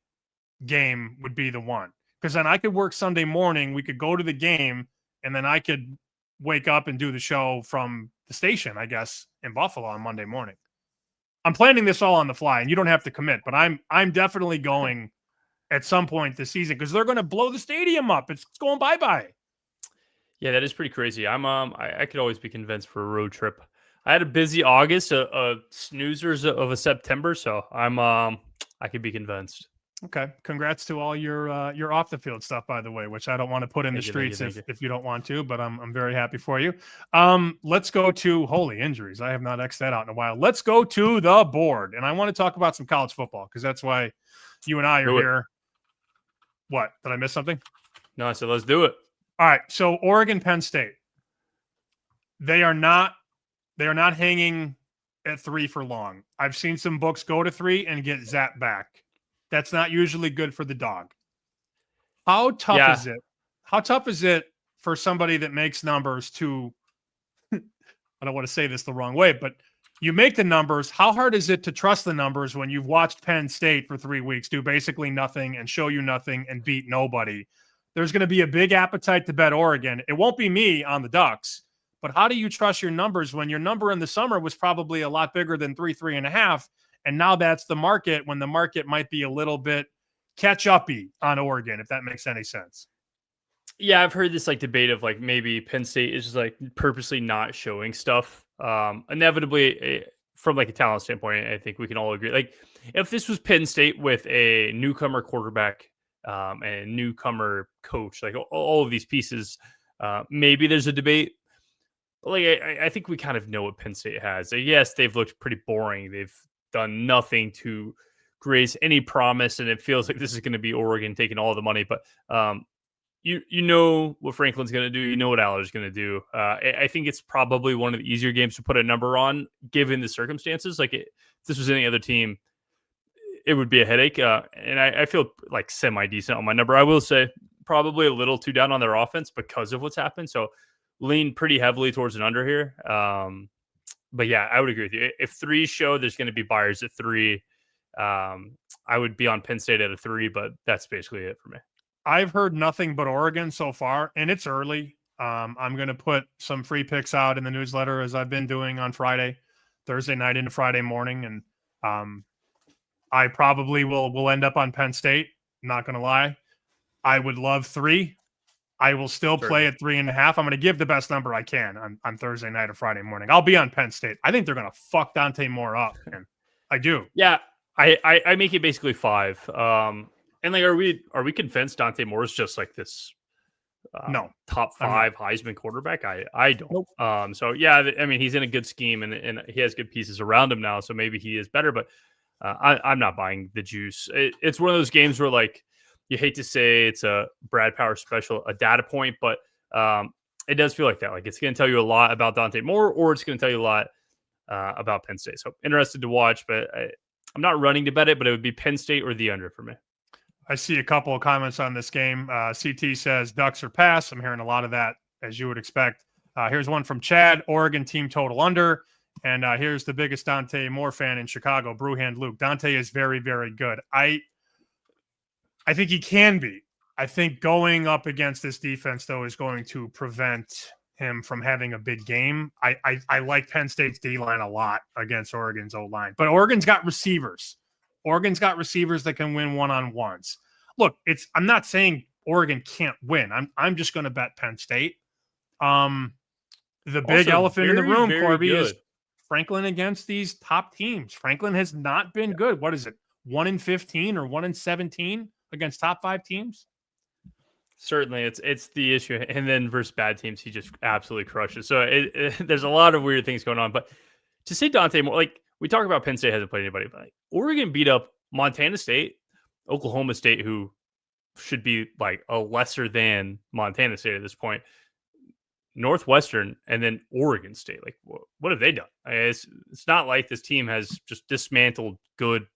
game would be the one. Because then I could work Sunday morning. We could go to the game, and then I could wake up and do the show from the station, I guess, in Buffalo on Monday morning. I'm planning this all on the fly, and you don't have to commit, but I'm definitely going at some point this season because they're going to blow the stadium up. It's going bye-bye. Yeah, that is pretty crazy. I could always be convinced for a road trip. I had a busy August, a snoozers of a September, so I could be convinced. Okay. Congrats to all your off the field stuff, by the way, which I don't want to put in the streets if you don't want to, but I'm very happy for you. Let's go to holy injuries. I have not X'd that out in a while. Let's go to the board. And I want to talk about some college football because that's why you and I are here. What? Did I miss something? No, I said let's do it. All right. So Oregon, Penn State. They are not hanging at 3 for long. I've seen some books go to 3 and get zapped back. That's not usually good for the dog. How tough is it? How tough is it for somebody that makes numbers to, I don't want to say this the wrong way, but you make the numbers. How hard is it to trust the numbers when you've watched Penn State for 3 weeks do basically nothing and show you nothing and beat nobody? There's going to be a big appetite to bet Oregon. It won't be me on the Ducks, but how do you trust your numbers when your number in the summer was probably a lot bigger than 3.5? And now that's the market when the market might be a little bit catch-uppy on Oregon, if that makes any sense. Yeah, I've heard this debate of maybe Penn State is just purposely not showing stuff. Inevitably, from a talent standpoint, I think we can all agree. If this was Penn State with a newcomer quarterback and a newcomer coach, all of these pieces, maybe there's a debate. I think we kind of know what Penn State has. Yes, they've looked pretty boring. They've done nothing to grace any promise, and it feels like this is going to be Oregon taking all the money. But you know what Franklin's going to do. You know what Aller's going to do. I think it's probably one of the easier games to put a number on, given the circumstances. If this was any other team, it would be a headache. And I feel semi-decent on my number. I will say probably a little too down on their offense because of what's happened. So lean pretty heavily towards an under here. But yeah, I would agree with you. If 3 show, there's going to be buyers at 3. I would be on Penn State at a 3, but that's basically it for me. I've heard nothing but Oregon so far, and it's early. I'm going to put some free picks out in the newsletter as I've been doing on Thursday night into Friday morning. And I probably will end up on Penn State. Not going to lie. I would love 3. I will still play at 3.5. I'm going to give the best number I can on Thursday night or Friday morning. I'll be on Penn State. I think they're going to fuck Dante Moore up, man. I do. Yeah, I make it basically 5. And are we convinced Dante Moore is just this? No, top 5 Heisman quarterback. I don't. Nope. So yeah, I mean he's in a good scheme and he has good pieces around him now. So maybe he is better, but I'm not buying the juice. It's one of those games where you hate to say it's a Brad Power special, a data point, but it does feel like that. It's going to tell you a lot about Dante Moore, or it's going to tell you a lot about Penn State. So interested to watch, but I'm not running to bet it, but it would be Penn State or the under for me. I see a couple of comments on this game. CT says Ducks or pass. I'm hearing a lot of that, as you would expect. Here's one from Chad, Oregon team total under. And here's the biggest Dante Moore fan in Chicago, Brewhand Luke. Dante is very, very good. I think he can be. I think going up against this defense, though, is going to prevent him from having a big game. I like Penn State's D-line a lot against Oregon's O-line. But Oregon's got receivers. Oregon's got receivers that can win one-on-ones. Look, I'm not saying Oregon can't win. I'm just going to bet Penn State. The big elephant in the room, Corbie, is Franklin against these top teams. Franklin has not been good. What is it? 1-15 or 1-17 against top 5 teams? Certainly, it's the issue. And then versus bad teams, he just absolutely crushes. So there's a lot of weird things going on. But to say Dante Moore, we talk about Penn State hasn't played anybody, but Oregon beat up Montana State, Oklahoma State, who should be a lesser than Montana State at this point, Northwestern, and then Oregon State. What have they done? It's not like this team has just dismantled good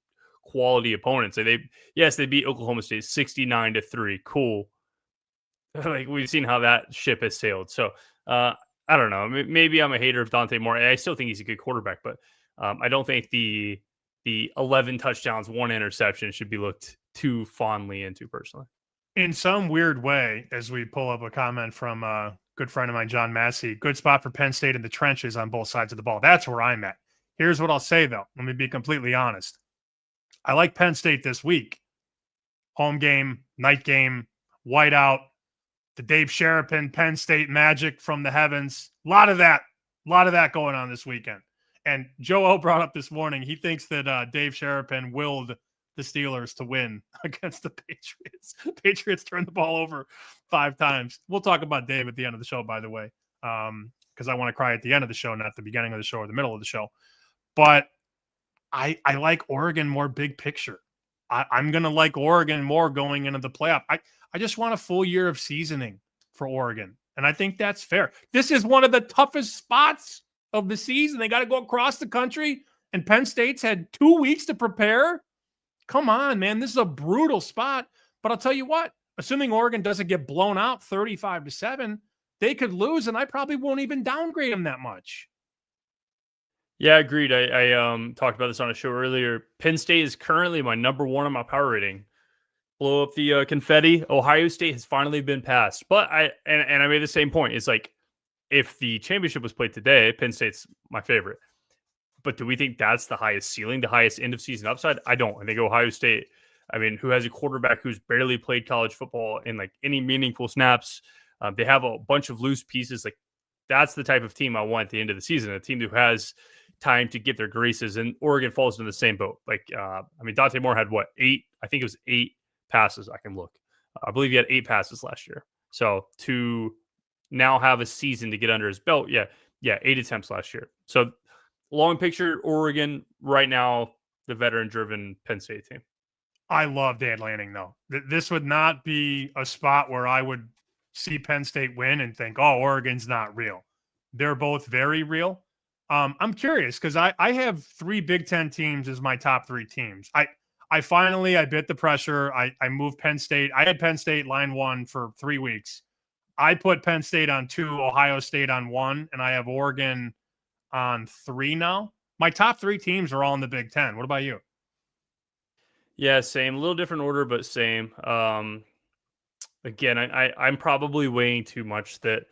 quality opponents. They beat Oklahoma State 69-3. Cool. We've seen how that ship has sailed. So I don't know. Maybe I'm a hater of Dante Moore. I still think he's a good quarterback, but I don't think the 11 touchdowns, 1 interception should be looked too fondly into personally. In some weird way, as we pull up a comment from a good friend of mine, John Massey, good spot for Penn State in the trenches on both sides of the ball. That's where I'm at. Here's what I'll say, though. Let me be completely honest. I like Penn State this week. Home game, night game, whiteout, the Dave Sherapan, Penn State magic from the heavens. A lot of that going on this weekend. And Joe O brought up this morning, he thinks that Dave Sherapan willed the Steelers to win against the Patriots. Patriots turned the ball over 5 times. We'll talk about Dave at the end of the show, by the way, because I want to cry at the end of the show, not the beginning of the show or the middle of the show. But I like Oregon more big picture. I'm going to like Oregon more going into the playoff. I just want a full year of seasoning for Oregon, and I think that's fair. This is one of the toughest spots of the season. They got to go across the country, and Penn State's had 2 weeks to prepare. Come on, man. This is a brutal spot. But I'll tell you what, assuming Oregon doesn't get blown out 35-7, they could lose, and I probably won't even downgrade them that much. Yeah, agreed. I talked about this on a show earlier. Penn State is currently my number 1 on my power rating. Blow up the confetti. Ohio State has finally been passed. But I made the same point. It's like, if the championship was played today, Penn State's my favorite. But do we think that's the highest ceiling, the highest end of season upside? I don't. I think Ohio State, I mean, who has a quarterback who's barely played college football in like any meaningful snaps. They have a bunch of loose pieces. Like, that's the type of team I want at the end of the season. A team who has time to get their greases, and Oregon falls into the same boat. Like, I mean, Dante Moore had 8? I think it was 8 passes. I can look. I believe he had 8 passes last year. So to now have a season to get under his belt, 8 attempts last year. So long picture, Oregon right now, the veteran-driven Penn State team. I love Dan Lanning, though. This would not be a spot where I would see Penn State win and think, oh, Oregon's not real. They're both very real. I'm curious because I have 3 Big Ten teams as my top 3 teams. I finally bit the pressure. I moved Penn State. I had Penn State line 1 for 3 weeks. I put Penn State on 2, Ohio State on 1, and I have Oregon on 3 now. My top 3 teams are all in the Big Ten. What about you? Yeah, same. A little different order, but same. Again, I'm probably weighing too much that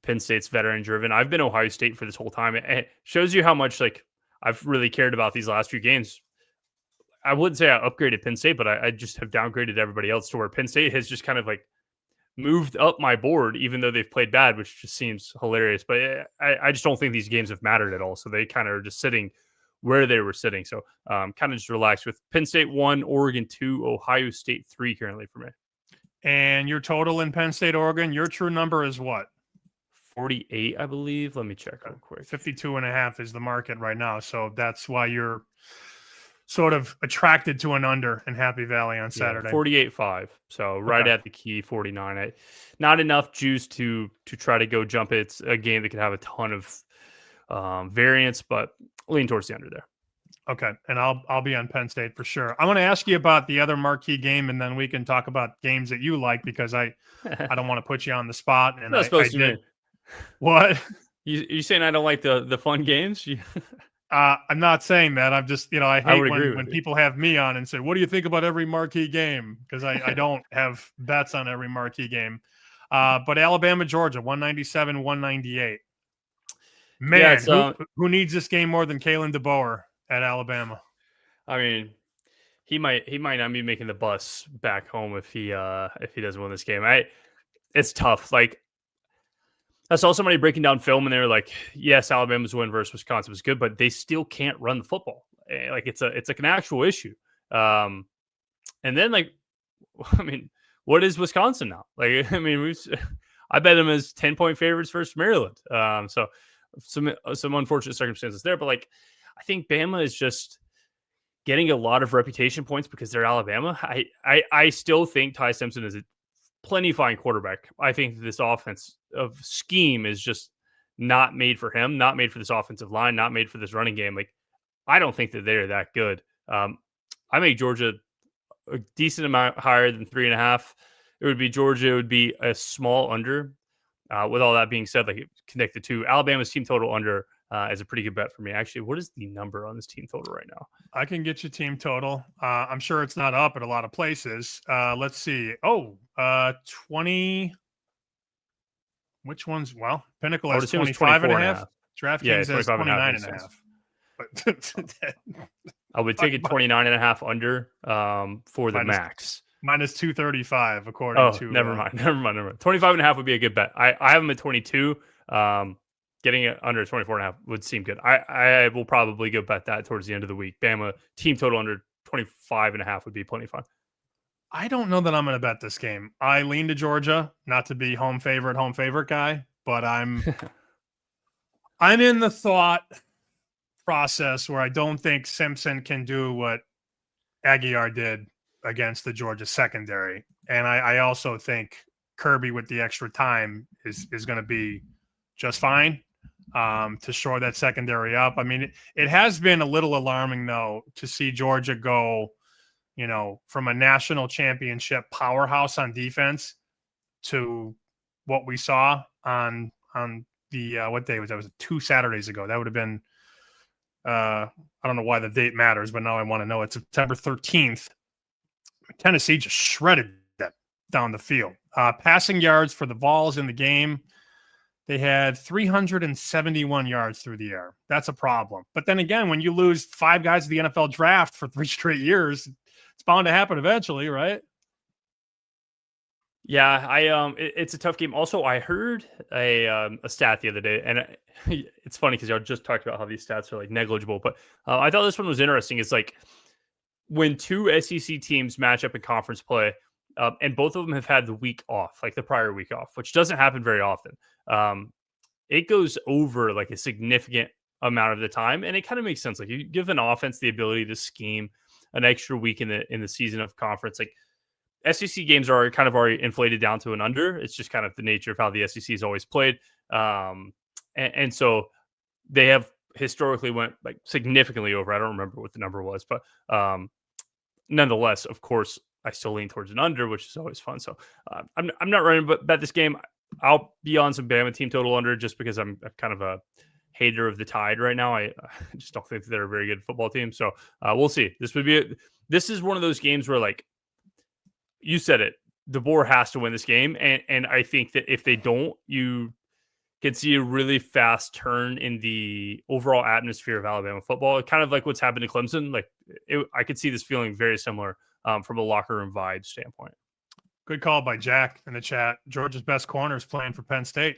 Penn State's veteran driven. I've been Ohio State for this whole time. It shows you how much like I've really cared about these last few games. I wouldn't say I upgraded Penn State, but I just have downgraded everybody else to where Penn State has just kind of like moved up my board, even though they've played bad, which just seems hilarious. But I just don't think these games have mattered at all. So they kind of are just sitting where they were sitting. So kind of just relaxed with Penn State 1, Oregon 2, Ohio State 3 currently for me. And your total in Penn State, Oregon, your true number is what? 48, I believe. Let me check real quick. 52.5 is the market right now. So that's why you're sort of attracted to an under in Happy Valley on Saturday. 48.5. So right at the key, 49. Not enough juice to try to go jump it. It's a game that could have a ton of variance, but lean towards the under there. Okay, and I'll be on Penn State for sure. I want to ask you about the other marquee game, and then we can talk about games that you like because I don't want to put you on the spot. And Not supposed to be. What? You saying I don't like the fun games? I'm not saying that. I'm just, I hate when you. people have me on and say, what do you think about every marquee game? Because I don't have bets on every marquee game. But Alabama, Georgia, 197-198. Man, who needs this game more than Kalen DeBoer at Alabama? I mean, he might not be making the bus back home if he doesn't win this game. It's tough. Like, I saw somebody breaking down film and they were like, yes, Alabama's win versus Wisconsin was good, but they still can't run the football. Like, it's like an actual issue. And then, like, I mean, what is Wisconsin now? Like, I mean, I bet them as 10-point favorites versus Maryland. So some unfortunate circumstances there, but like, I think Bama is just getting a lot of reputation points because they're Alabama. I still think Ty Simpson is a plenty fine quarterback. I think this offense of scheme is just not made for him, not made for this offensive line, not made for this running game. Like, I don't think that they're that good. I make Georgia a decent amount higher than 3.5. It would be Georgia. It would be a small under. With all that being said, like, connected to Alabama's team total under is a pretty good bet for me. Actually, what is the number on this team total right now? I can get you team total. I'm sure it's not up at a lot of places. Let's see. 20. Which one's? Well, Pinnacle I would has assume it's 25 and a 24.5. half. DraftKings Yeah, has 25 and a half 29 makes and a sense. half. But I would take it 29 and a half under for the Minus- max. minus 235 according to. Never mind. 25 and a half would be a good bet. I have them at 22. Getting it under 24 and a half would seem good. I will probably go bet that towards the end of the week. Bama team total under 25 and a half would be plenty fun. I don't know that I'm going to bet this game. I lean to Georgia, not to be home favorite guy, but I'm in the thought process where I don't think Simpson can do what Aguiar did against the Georgia secondary. And I also think Kirby with the extra time is going to be just fine to shore that secondary up. I mean, it has been a little alarming, though, to see Georgia go, from a national championship powerhouse on defense to what we saw on the what day was that? Was 2 Saturdays ago. That would have been I don't know why the date matters, but now I want to know. It's September 13th. Tennessee just shredded that down the field. Passing yards for the Vols in the game, they had 371 yards through the air. That's a problem. But then again, when you lose 5 guys to the NFL draft for 3 straight years, it's bound to happen eventually, right? Yeah, it's a tough game. Also, I heard a stat the other day, and it's funny because y'all just talked about how these stats are like negligible, but I thought this one was interesting. It's like when 2 SEC teams match up in conference play, and both of them have had the week off, like the prior week off, which doesn't happen very often. It goes over like a significant amount of the time, and it kind of makes sense. Like you give an offense the ability to scheme an extra week in the season of conference, like. SEC games are kind of already inflated down to an under. It's just kind of the nature of how the SEC has always played. And so they have historically went like significantly over. I don't remember what the number was, but nonetheless, of course, I still lean towards an under, which is always fun. So I'm not ready to bet this game. I'll be on some Bama team total under just because I'm kind of a hater of the Tide right now. I just don't think that they're a very good football team. So we'll see. This is one of those games where, like, you said it, DeBoer has to win this game. And I think that if they don't, you can see a really fast turn in the overall atmosphere of Alabama football. Kind of like what's happened to Clemson. Like I could see this feeling very similar from a locker room vibe standpoint. Good call by Jack in the chat. Georgia's best corner is playing for Penn State.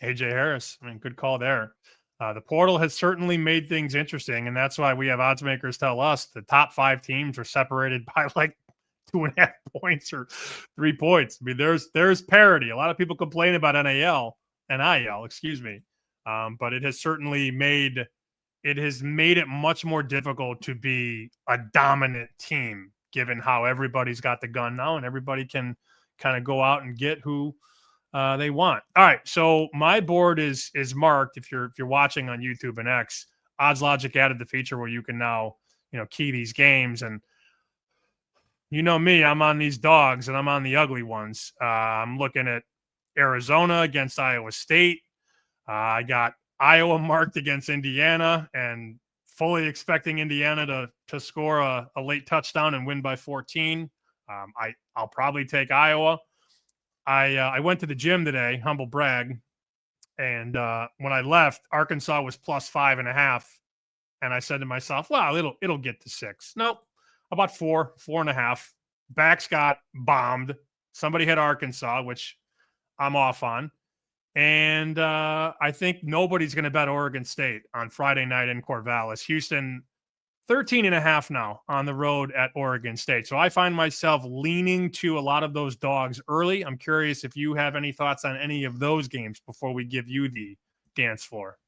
AJ Harris. I mean, good call there. The portal has certainly made things interesting, and that's why we have odds makers tell us the top 5 teams are separated by like 2.5 points or 3 points. I mean, there's parity. A lot of people complain about NIL, excuse me. But it has certainly made it much more difficult to be a dominant team, given how everybody's got the gun now and everybody can kind of go out and get who they want. All right. So my board is marked. If you're watching on YouTube and X, Odds Logic added the feature where you can now, key these games. And you know me, I'm on these dogs and I'm on the ugly ones. I'm looking at Arizona against Iowa State. I got Iowa marked against Indiana and fully expecting Indiana to score a late touchdown and win by 14. I'll probably take Iowa. I went to the gym today, humble brag, and when I left, Arkansas was plus 5.5, and I said to myself, "Well, it'll get to 6." Nope. About 4.5. Backs got bombed. Somebody hit Arkansas, which I'm off on. And I think nobody's going to bet Oregon State on Friday night in Corvallis. Houston, 13.5 now on the road at Oregon State. So I find myself leaning to a lot of those dogs early. I'm curious if you have any thoughts on any of those games before we give you the dance floor.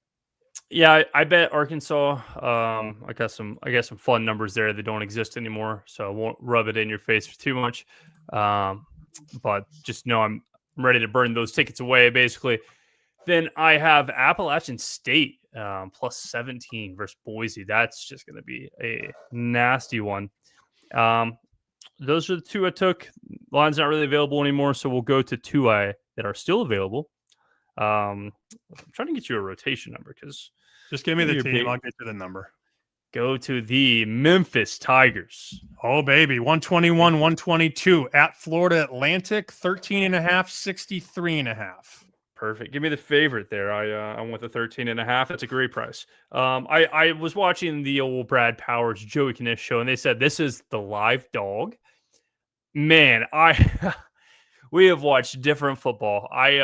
Yeah, I bet Arkansas. I got some fun numbers there that don't exist anymore, so I won't rub it in your face too much. But just know I'm ready to burn those tickets away, basically. Then I have Appalachian State plus 17 versus Boise. That's just going to be a nasty one. Those are the 2 I took. Line's not really available anymore, so we'll go to 2 that are still available. I'm trying to get you a rotation number because Just give me the Your team. big- I'll get you the number. Go to the Memphis Tigers. Oh, baby. 121, 122 at Florida Atlantic, 13.5, 63.5. Perfect. Give me the favorite there. I went the 13.5. That's a great price. I was watching the old Brad Powers, Joey Knish show, and they said this is the live dog. Man, we have watched different football. I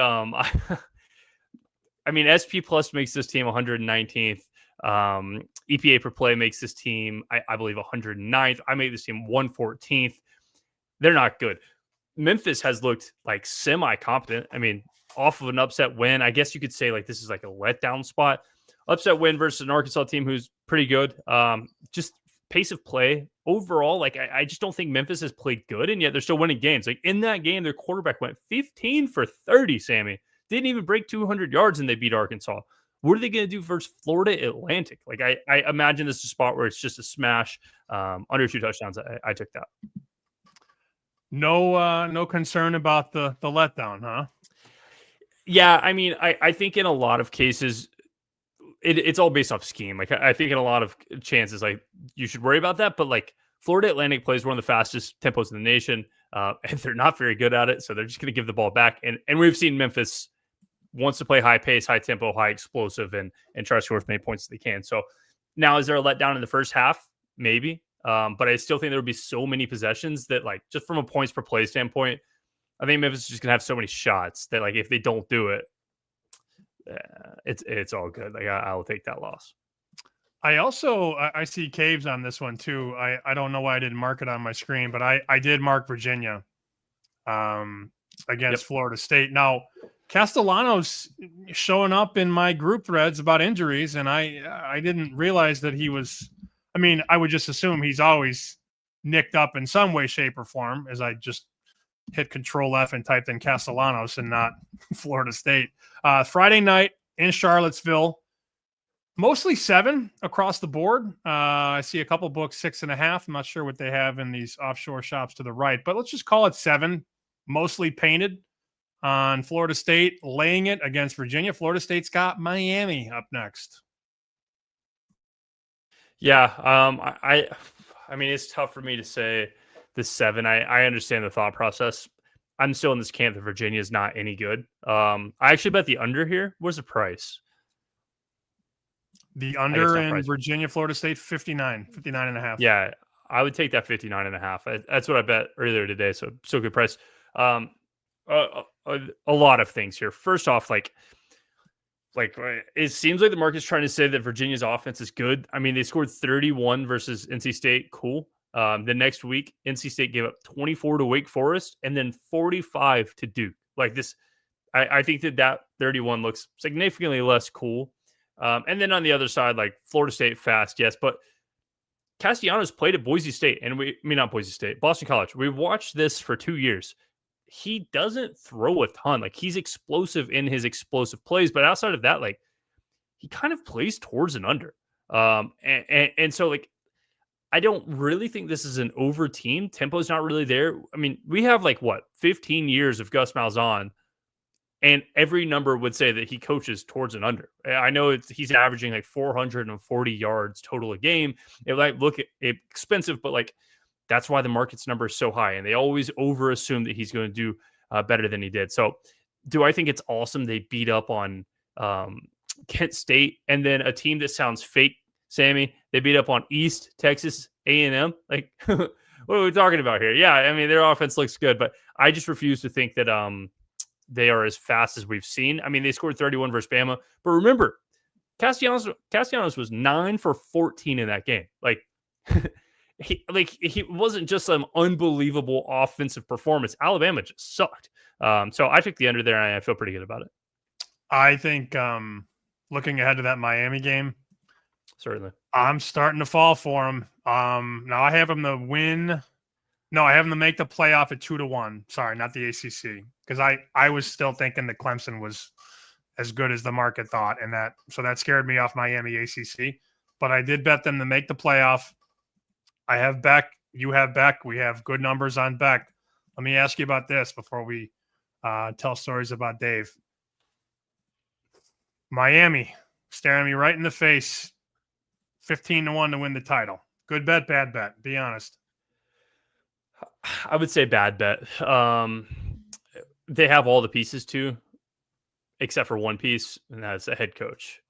mean, SP Plus makes this team 119th. EPA per play makes this team, I believe, 109th. I made this team 114th. They're not good. Memphis has looked like semi-competent. I mean, off of an upset win, I guess you could say like this is like a letdown spot. Upset win versus an Arkansas team who's pretty good. Just pace of play overall, like I just don't think Memphis has played good, and yet they're still winning games. Like in that game, their quarterback went 15 for 30, Sammy. Didn't even break 200 yards, and they beat Arkansas. What are they going to do versus Florida Atlantic? Like I imagine this is a spot where it's just a smash. Under 2 touchdowns, I took that. No concern about the letdown, huh? Yeah, I mean, I think in a lot of cases, it's all based off scheme. Like I think in a lot of chances, like you should worry about that. But like Florida Atlantic plays one of the fastest tempos in the nation, and they're not very good at it, so they're just going to give the ball back. And we've seen Memphis wants to play high pace, high tempo, high explosive, and try to score as many points as they can. So now, is there a letdown in the first half? Maybe, but I still think there would be so many possessions that, like, just from a points per play standpoint, I think Memphis is just gonna have so many shots that, like, if they don't do it, it's all good. Like I will take that loss. I see caves on this one too. I don't know why I didn't mark it on my screen, but I did mark Virginia against Florida State. Now, Castellanos showing up in my group threads about injuries, and I didn't realize that he was. I mean, I would just assume he's always nicked up in some way, shape, or form, as I just hit Control F and typed in Castellanos and not Florida State. Friday night in Charlottesville, mostly 7 across the board. I see a couple books 6.5. I'm not sure what they have in these offshore shops to the right, but let's just call it 7, mostly painted on Florida State, laying it against Virginia. Florida State's got Miami up next. Yeah, I mean, it's tough for me to say the 7. I understand the thought process. I'm still in this camp that Virginia is not any good. I actually bet the under here. What's the price? The under in Virginia, Florida State, 59.5. Yeah, I would take that 59.5. That's what I bet earlier today. So good price. A lot of things here. First off, like it seems like the market's trying to say that Virginia's offense is good. I mean, they scored 31 versus NC State. Cool. The next week, NC State gave up 24 to Wake Forest and then 45 to Duke. Like this, I think that 31 looks significantly less cool. And then on the other side, like Florida State fast, yes, but Castellanos played at Boise State, and not Boise State, Boston College. We watched this for 2 years. He doesn't throw a ton. Like he's explosive in his explosive plays, but outside of that, like he kind of plays towards an under. And so like I don't really think this is an over team. Tempo's not really there. I mean, we have 15 years of Gus Malzahn, and every number would say that he coaches towards an under. I know he's averaging 440 yards total a game. It might look expensive, but that's why the market's number is so high, and they always over assume that he's going to do better than he did. So do I think it's awesome they beat up on Kent State, and then a team that sounds fake, Sammy, they beat up on East Texas A&M? Like, what are we talking about here? Yeah, I mean, their offense looks good, but I just refuse to think that they are as fast as we've seen. I mean, they scored 31 versus Bama, but remember, Castellanos was 9 for 14 in that game. He wasn't just some unbelievable offensive performance. Alabama just sucked. So I took the under there, and I feel pretty good about it. I think looking ahead to that Miami game, certainly, I'm starting to fall for him. Now I have him to win. No, I have him to make the playoff at 2-1. Sorry, not the ACC, because I was still thinking that Clemson was as good as the market thought, and that scared me off Miami ACC. But I did bet them to make the playoff. I have Beck. You have Beck. We have good numbers on Beck. Let me ask you about this before we tell stories about Dave. Miami, staring me right in the face. 15-1 to win the title. Good bet, bad bet. Be honest. I would say bad bet. They have all the pieces too, except for one piece, and that's a head coach.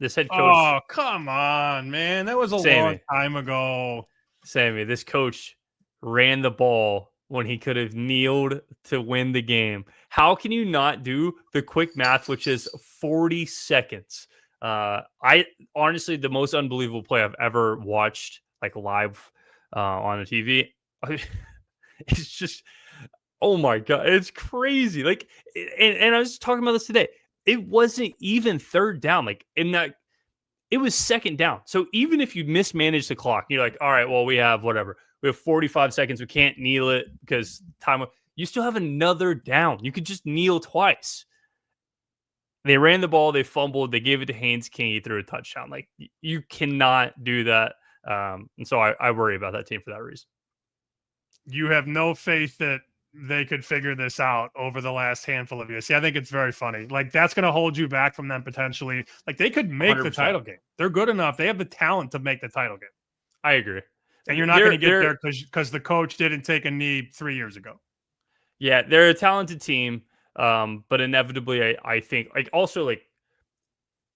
This head coach. Oh, come on, man. That was a long time ago. Sammy, this coach ran the ball when he could have kneeled to win the game. How can you not do the quick math, which is 40 seconds? I honestly, the most unbelievable play I've ever watched, like live on a TV. It's just, oh my God, it's crazy. Like, and I was talking about this today. It wasn't even third down. Like, in that, it was second down. So even if you mismanage the clock, you're like, all right, well, we have whatever. We have 45 seconds. We can't kneel it because time. You still have another down. You could just kneel twice. They ran the ball. They fumbled. They gave it to Haynes King. He threw a touchdown. Like, you cannot do that. And so I worry about that team for that reason. You have no faith that they could figure this out over the last handful of years. See, I think it's very funny. Like, that's going to hold you back from them potentially. Like, they could make 100%. The title game. They're good enough. They have the talent to make the title game. I agree. And you're not going to get there because the coach didn't take a knee 3 years ago. Yeah, they're a talented team. But inevitably, I think, like, also, like,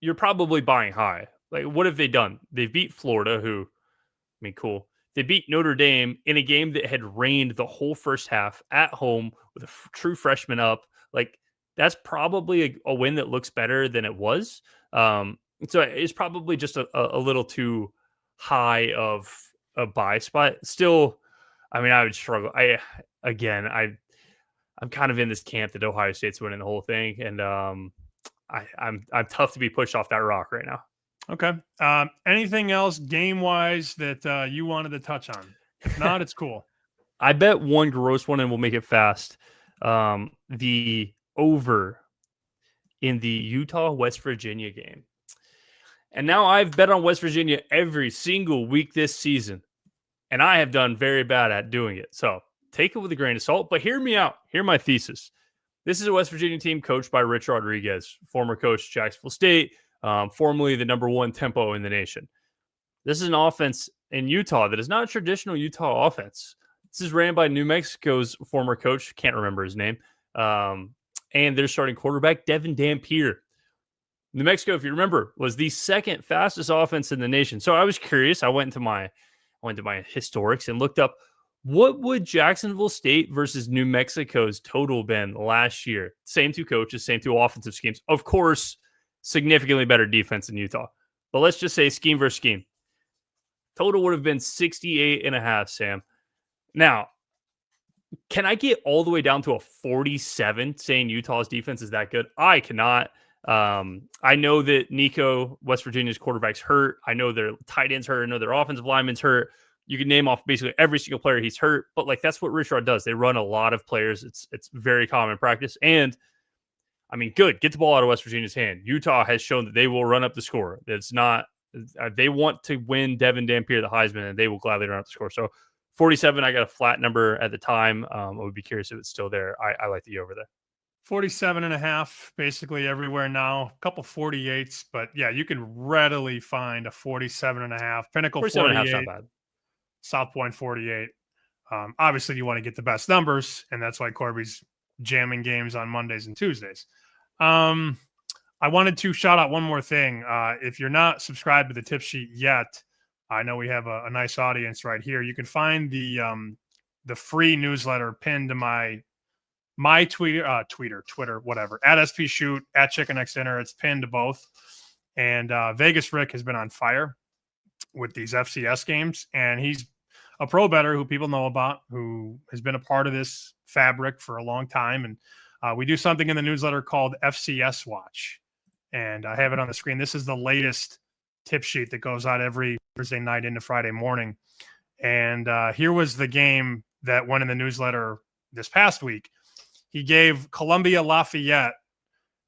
you're probably buying high. Like, what have they done? They beat Florida, who, I mean, cool. They beat Notre Dame in a game that had rained the whole first half at home with a true freshman up. Like, that's probably a win that looks better than it was. So it's probably just a little too high of a buy spot. Still, I mean, I would struggle. I'm kind of in this camp that Ohio State's winning the whole thing, and I'm tough to be pushed off that rock right now. Okay. Anything else game-wise that you wanted to touch on? If not, it's cool. I bet one gross one, and we'll make it fast. The over in the Utah-West Virginia game. And now I've bet on West Virginia every single week this season, and I have done very bad at doing it. So take it with a grain of salt, but hear me out. Hear my thesis. This is a West Virginia team coached by Rich Rodriguez, former coach Jacksonville State, formerly the number one tempo in the nation. This is an offense in Utah that is not a traditional Utah offense. This is ran by New Mexico's former coach, can't remember his name, and their starting quarterback, Devin Dampier. New Mexico, if you remember, was the second fastest offense in the nation. So I was curious. I went to my historics and looked up, what would Jacksonville State versus New Mexico's total been last year? Same two coaches, same two offensive schemes. Of course, significantly better defense in Utah. But let's just say scheme versus scheme. Total would have been 68.5, Sam. Now, can I get all the way down to a 47 saying Utah's defense is that good? I cannot. I know that Nico, West Virginia's quarterback's hurt. I know their tight end's hurt. I know their offensive lineman's hurt. You can name off basically every single player he's hurt. But, like, that's what Rich Rod does. They run a lot of players. It's very common practice. And, I mean, good. Get the ball out of West Virginia's hand. Utah has shown that they will run up the score. It's not they want to win Devin Dampier the Heisman, and they will gladly run up the score. So 47, I got a flat number at the time. I would be curious if it's still there. I like the over there. 47.5 basically everywhere now. A couple 48s, but yeah, you can readily find a 47.5. Pinnacle 48. Not bad. South Point 48. Obviously, you want to get the best numbers, and that's why Corbie's jamming games on Mondays and Tuesdays. I wanted to shout out one more thing. If you're not subscribed to the tip sheet yet, I know we have a nice audience right here. You can find the free newsletter pinned to my Twitter, whatever, at SP Shoot, at chickenxdinner. It's pinned to both. And Vegas Rick has been on fire with these FCS games, and he's a pro bettor who people know about, who has been a part of this fabric for a long time. And we do something in the newsletter called FCS Watch. And I have it on the screen. This is the latest tip sheet that goes out every Thursday night into Friday morning. And here was the game that went in the newsletter this past week. He gave Columbia Lafayette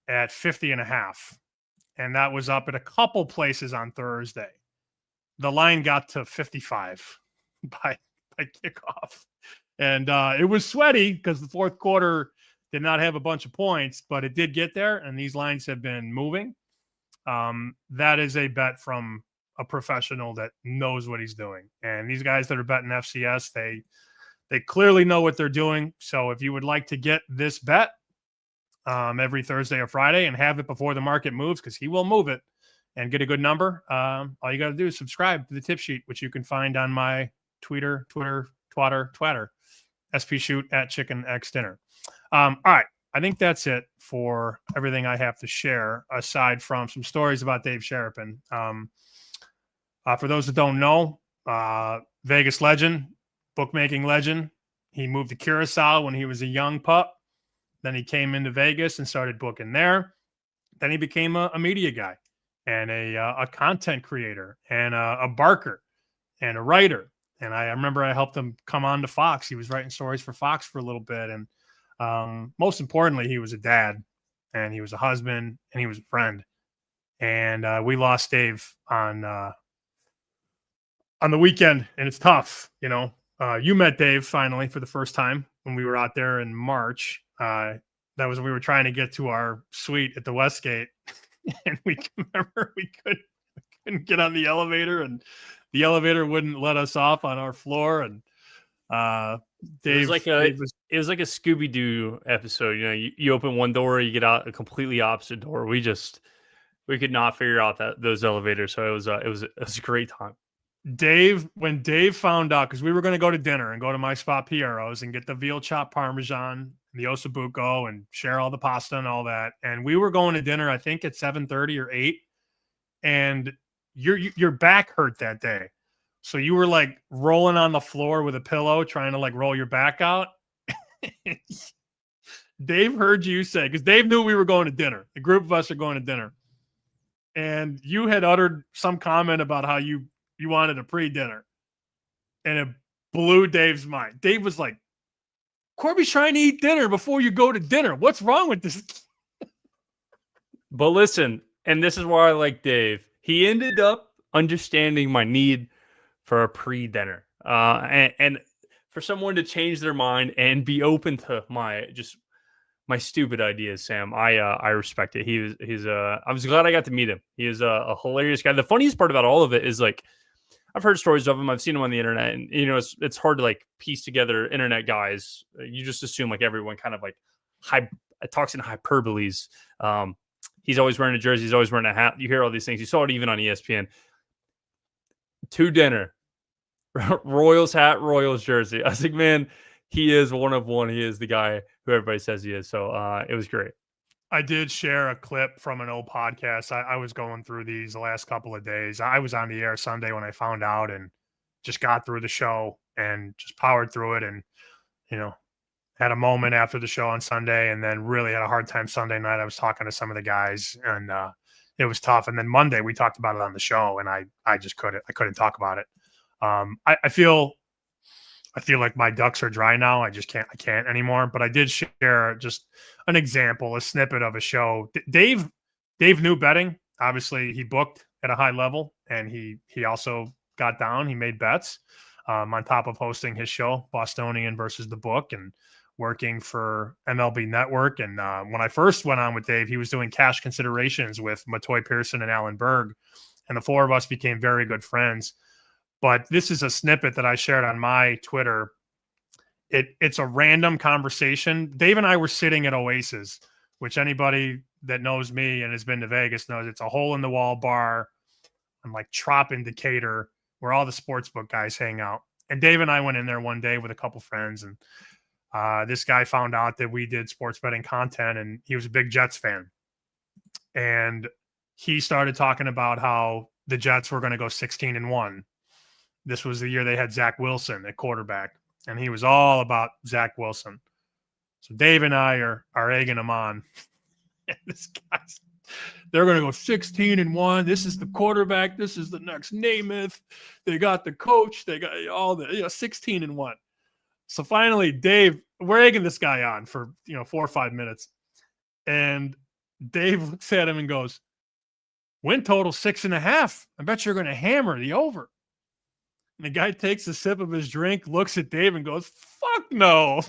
at 50.5. And that was up at a couple places on Thursday. The line got to 55 by kickoff. And it was sweaty because the fourth quarter did not have a bunch of points, but it did get there, and these lines have been moving. that is a bet from a professional that knows what he's doing. And these guys that are betting FCS, they clearly know what they're doing. So if you would like to get this bet every Thursday or Friday and have it before the market moves, because he will move it, and get a good number, all you got to do is subscribe to the tip sheet, which you can find on my Twitter, SP Shoot at chickenxdinner. All right. I think that's it for everything I have to share, aside from some stories about Dave Sharapin. For those that don't know, Vegas legend, bookmaking legend. He moved to Curacao when he was a young pup. Then he came into Vegas and started booking there. Then he became a media guy and a content creator and a barker and a writer. And I remember I helped him come on to Fox. He was writing stories for Fox for a little bit. And most importantly, he was a dad, and he was a husband, and he was a friend. And we lost Dave on the weekend, and it's tough. You know, you met Dave finally for the first time when we were out there in March. That was when we were trying to get to our suite at the Westgate, and we couldn't get on the elevator, and the elevator wouldn't let us off on our floor. And Dave, it was like a Scooby-Doo episode. You know, you open one door, you get out a completely opposite door. We could not figure out those elevators. So it was a great time. When Dave found out, because we were going to go to dinner and go to my spot Piero's and get the veal chop parmesan and the ossobuco and share all the pasta and all that. And we were going to dinner, I think at 7:30 or 8. And your back hurt that day. So you were like rolling on the floor with a pillow, trying to like roll your back out. Dave heard you say, because Dave knew we were going to dinner. The group of us are going to dinner. And you had uttered some comment about how you wanted a pre-dinner. And it blew Dave's mind. Dave was like, Corbie's trying to eat dinner before you go to dinner. What's wrong with this? But listen, and this is why I like Dave. He ended up understanding my need for a pre-dinner, and for someone to change their mind and be open to my stupid ideas. Sam, I respect it. I was glad I got to meet him. He is a hilarious guy. The funniest part about all of it is, like, I've heard stories of him. I've seen him on the internet, and you know, it's hard to like piece together internet guys. You just assume like everyone kind of like talks in hyperboles. He's always wearing a jersey. He's always wearing a hat. You hear all these things. You saw it even on ESPN. To dinner, Royals hat, Royals jersey. I was like, man, he is one of one. He is the guy who everybody says he is. So it was great. I did share a clip from an old podcast. I was going through these the last couple of days. I was on the air Sunday when I found out, and just got through the show and just powered through it. And, you know, had a moment after the show on Sunday, and then really had a hard time Sunday night. I was talking to some of the guys, and it was tough. And then Monday we talked about it on the show, and I just couldn't talk about it. I feel like my ducks are dry now. I can't anymore. But I did share just an example, a snippet of a show. Dave knew betting. Obviously, he booked at a high level, and he also got down. He made bets on top of hosting his show, Bostonian versus the Book, and working for MLB Network. And when I first went on with Dave, he was doing cash considerations with Matoy Pearson and Alan Berg, and the four of us became very good friends. But this is a snippet that I shared on my Twitter. It's a random conversation. Dave and I were sitting at Oasis, which anybody that knows me and has been to Vegas knows it's a hole-in-the-wall bar on like Trop in Decatur, where all the sportsbook guys hang out. And Dave and I went in there one day with a couple friends, and this guy found out that we did sports betting content, and he was a big Jets fan. And he started talking about how the Jets were going to go 16-1. This was the year they had Zach Wilson at quarterback, and he was all about Zach Wilson. So Dave and I are egging him on. And this guy's, they're going to go 16-1. This is the quarterback. This is the next Namath. They got the coach. They got all the 16-1. So finally, Dave, we're egging this guy on for 4 or 5 minutes, and Dave looks at him and goes, "Win total 6.5. I bet you're going to hammer the over." And the guy takes a sip of his drink, looks at Dave, and goes, "Fuck no."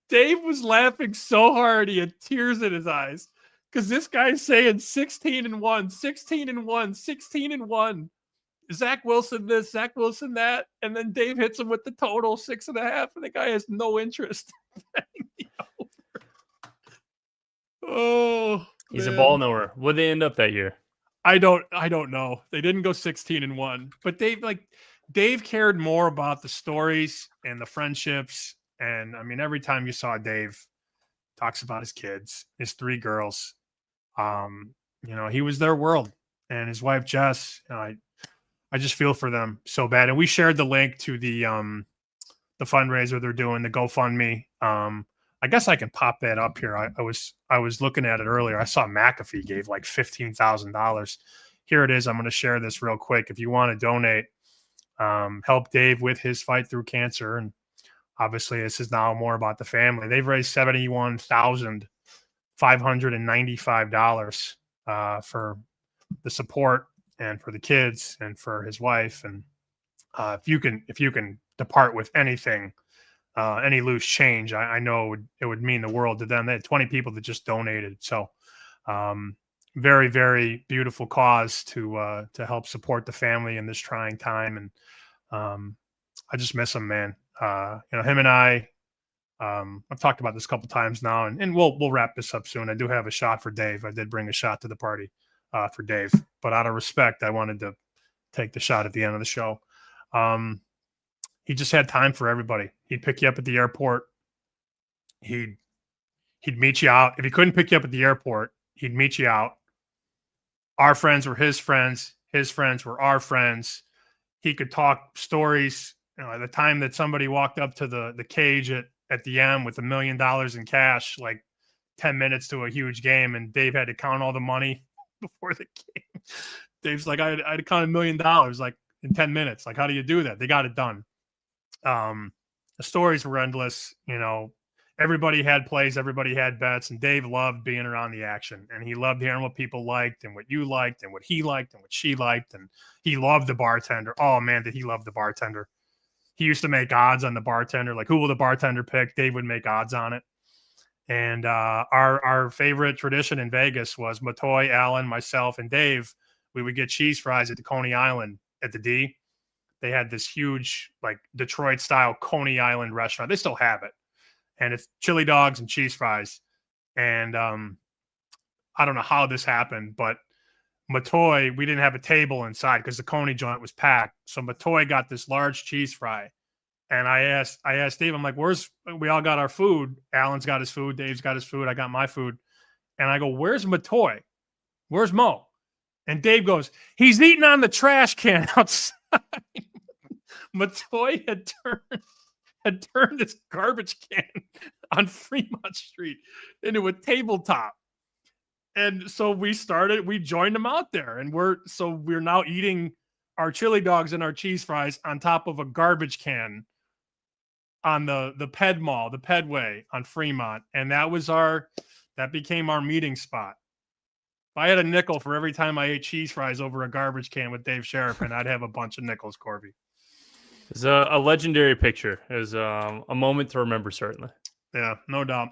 Dave was laughing so hard he had tears in his eyes Because this guy's saying 16-1, 16-1, 16-1. Zach Wilson this, Zach Wilson that, and then Dave hits him with the total 6.5, and the guy has no interest. Oh, He's man. a ball knower. What'd they end up that year? I don't know. They didn't go 16-1, but Dave cared more about the stories and the friendships. And I mean, every time you saw Dave talks about his kids, his 3 girls, he was their world, and his wife Jess. I just feel for them so bad. And we shared the link to the fundraiser they're doing, the GoFundMe. I guess I can pop that up here. I was looking at it earlier. I saw McAfee gave like $15,000. Here it is. I'm going to share this real quick. If you want to donate, help Dave with his fight through cancer. And obviously this is now more about the family. They've raised $71,595 for the support and for the kids and for his wife. And if you can depart with anything, any loose change, I know it would mean the world to them. They had 20 people that just donated. So very, very beautiful cause to help support the family in this trying time. And I just miss him, man. Him and I've talked about this a couple times now, and we'll wrap this up soon. I do have a shot for Dave. I did bring a shot to the party for Dave, but out of respect, I wanted to take the shot at the end of the show. He just had time for everybody. He'd pick you up at the airport. He'd meet you out. If he couldn't pick you up at the airport, he'd meet you out. Our friends were his friends. His friends were our friends. He could talk stories. At the time that somebody walked up to the cage at the M with $1 million in cash, like 10 minutes to a huge game, and Dave had to count all the money before the game. Dave's like, I had to count $1 million like in 10 minutes. Like, how do you do that? They got it done. The stories were endless. Everybody had plays, everybody had bets, and Dave loved being around the action, and he loved hearing what people liked and what you liked and what he liked and what she liked. And he loved the bartender. Oh man, did he love the bartender. He used to make odds on the bartender. Like, who will the bartender pick? Dave would make odds on it. And our favorite tradition in Vegas was Matoy, Allen, myself, and Dave. We would get cheese fries at the Coney Island at the D. They had this huge, like, Detroit-style Coney Island restaurant. They still have it. And it's chili dogs and cheese fries. And I don't know how this happened, but Matoy, we didn't have a table inside because the Coney joint was packed. So Matoy got this large cheese fry. And I asked Dave, I'm like, we all got our food. Alan's got his food. Dave's got his food. I got my food. And I go, where's Matoy? Where's Mo? And Dave goes, he's eating on the trash can outside. Matoy had turned this garbage can on Fremont Street into a tabletop. And so we joined them out there, and we're now eating our chili dogs and our cheese fries on top of a garbage can on the Ped Mall, the Pedway on Fremont. And that became our meeting spot. If I had a nickel for every time I ate cheese fries over a garbage can with Dave Sheriff, I'd have a bunch of nickels, Corbie. It's a legendary picture. It's a moment to remember, certainly. Yeah, no doubt.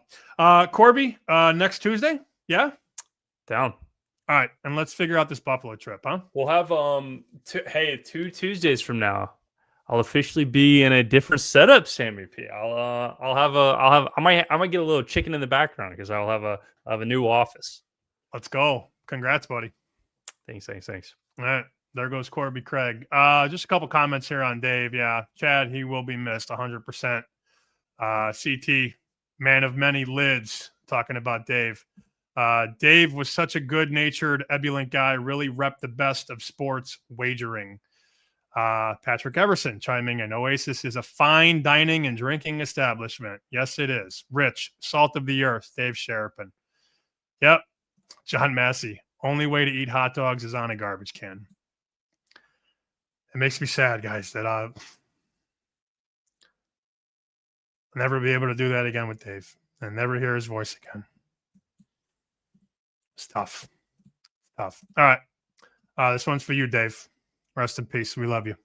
Corbie, next Tuesday? Yeah? Down. All right, and let's figure out this Buffalo trip, huh? We'll have 2 Tuesdays from now, I'll officially be in a different setup, Sammy P. I might get a little chicken in the background because I'll have a new office. Let's go. Congrats, buddy. Thanks. All right. There goes Corbie Craig. Just a couple comments here on Dave. Yeah, Chad, he will be missed 100%. CT, man of many lids, talking about Dave. Dave was such a good-natured, ebullient guy, really repped the best of sports wagering. Patrick Everson chiming in. Oasis is a fine dining and drinking establishment. Yes, it is. Rich, salt of the earth, Dave Sherpin. Yep. John Massey. Only way to eat hot dogs is on a garbage can. It makes me sad, guys, that I'll never be able to do that again with Dave and never hear his voice again. It's tough. All right. This one's for you, Dave. Rest in peace. We love you.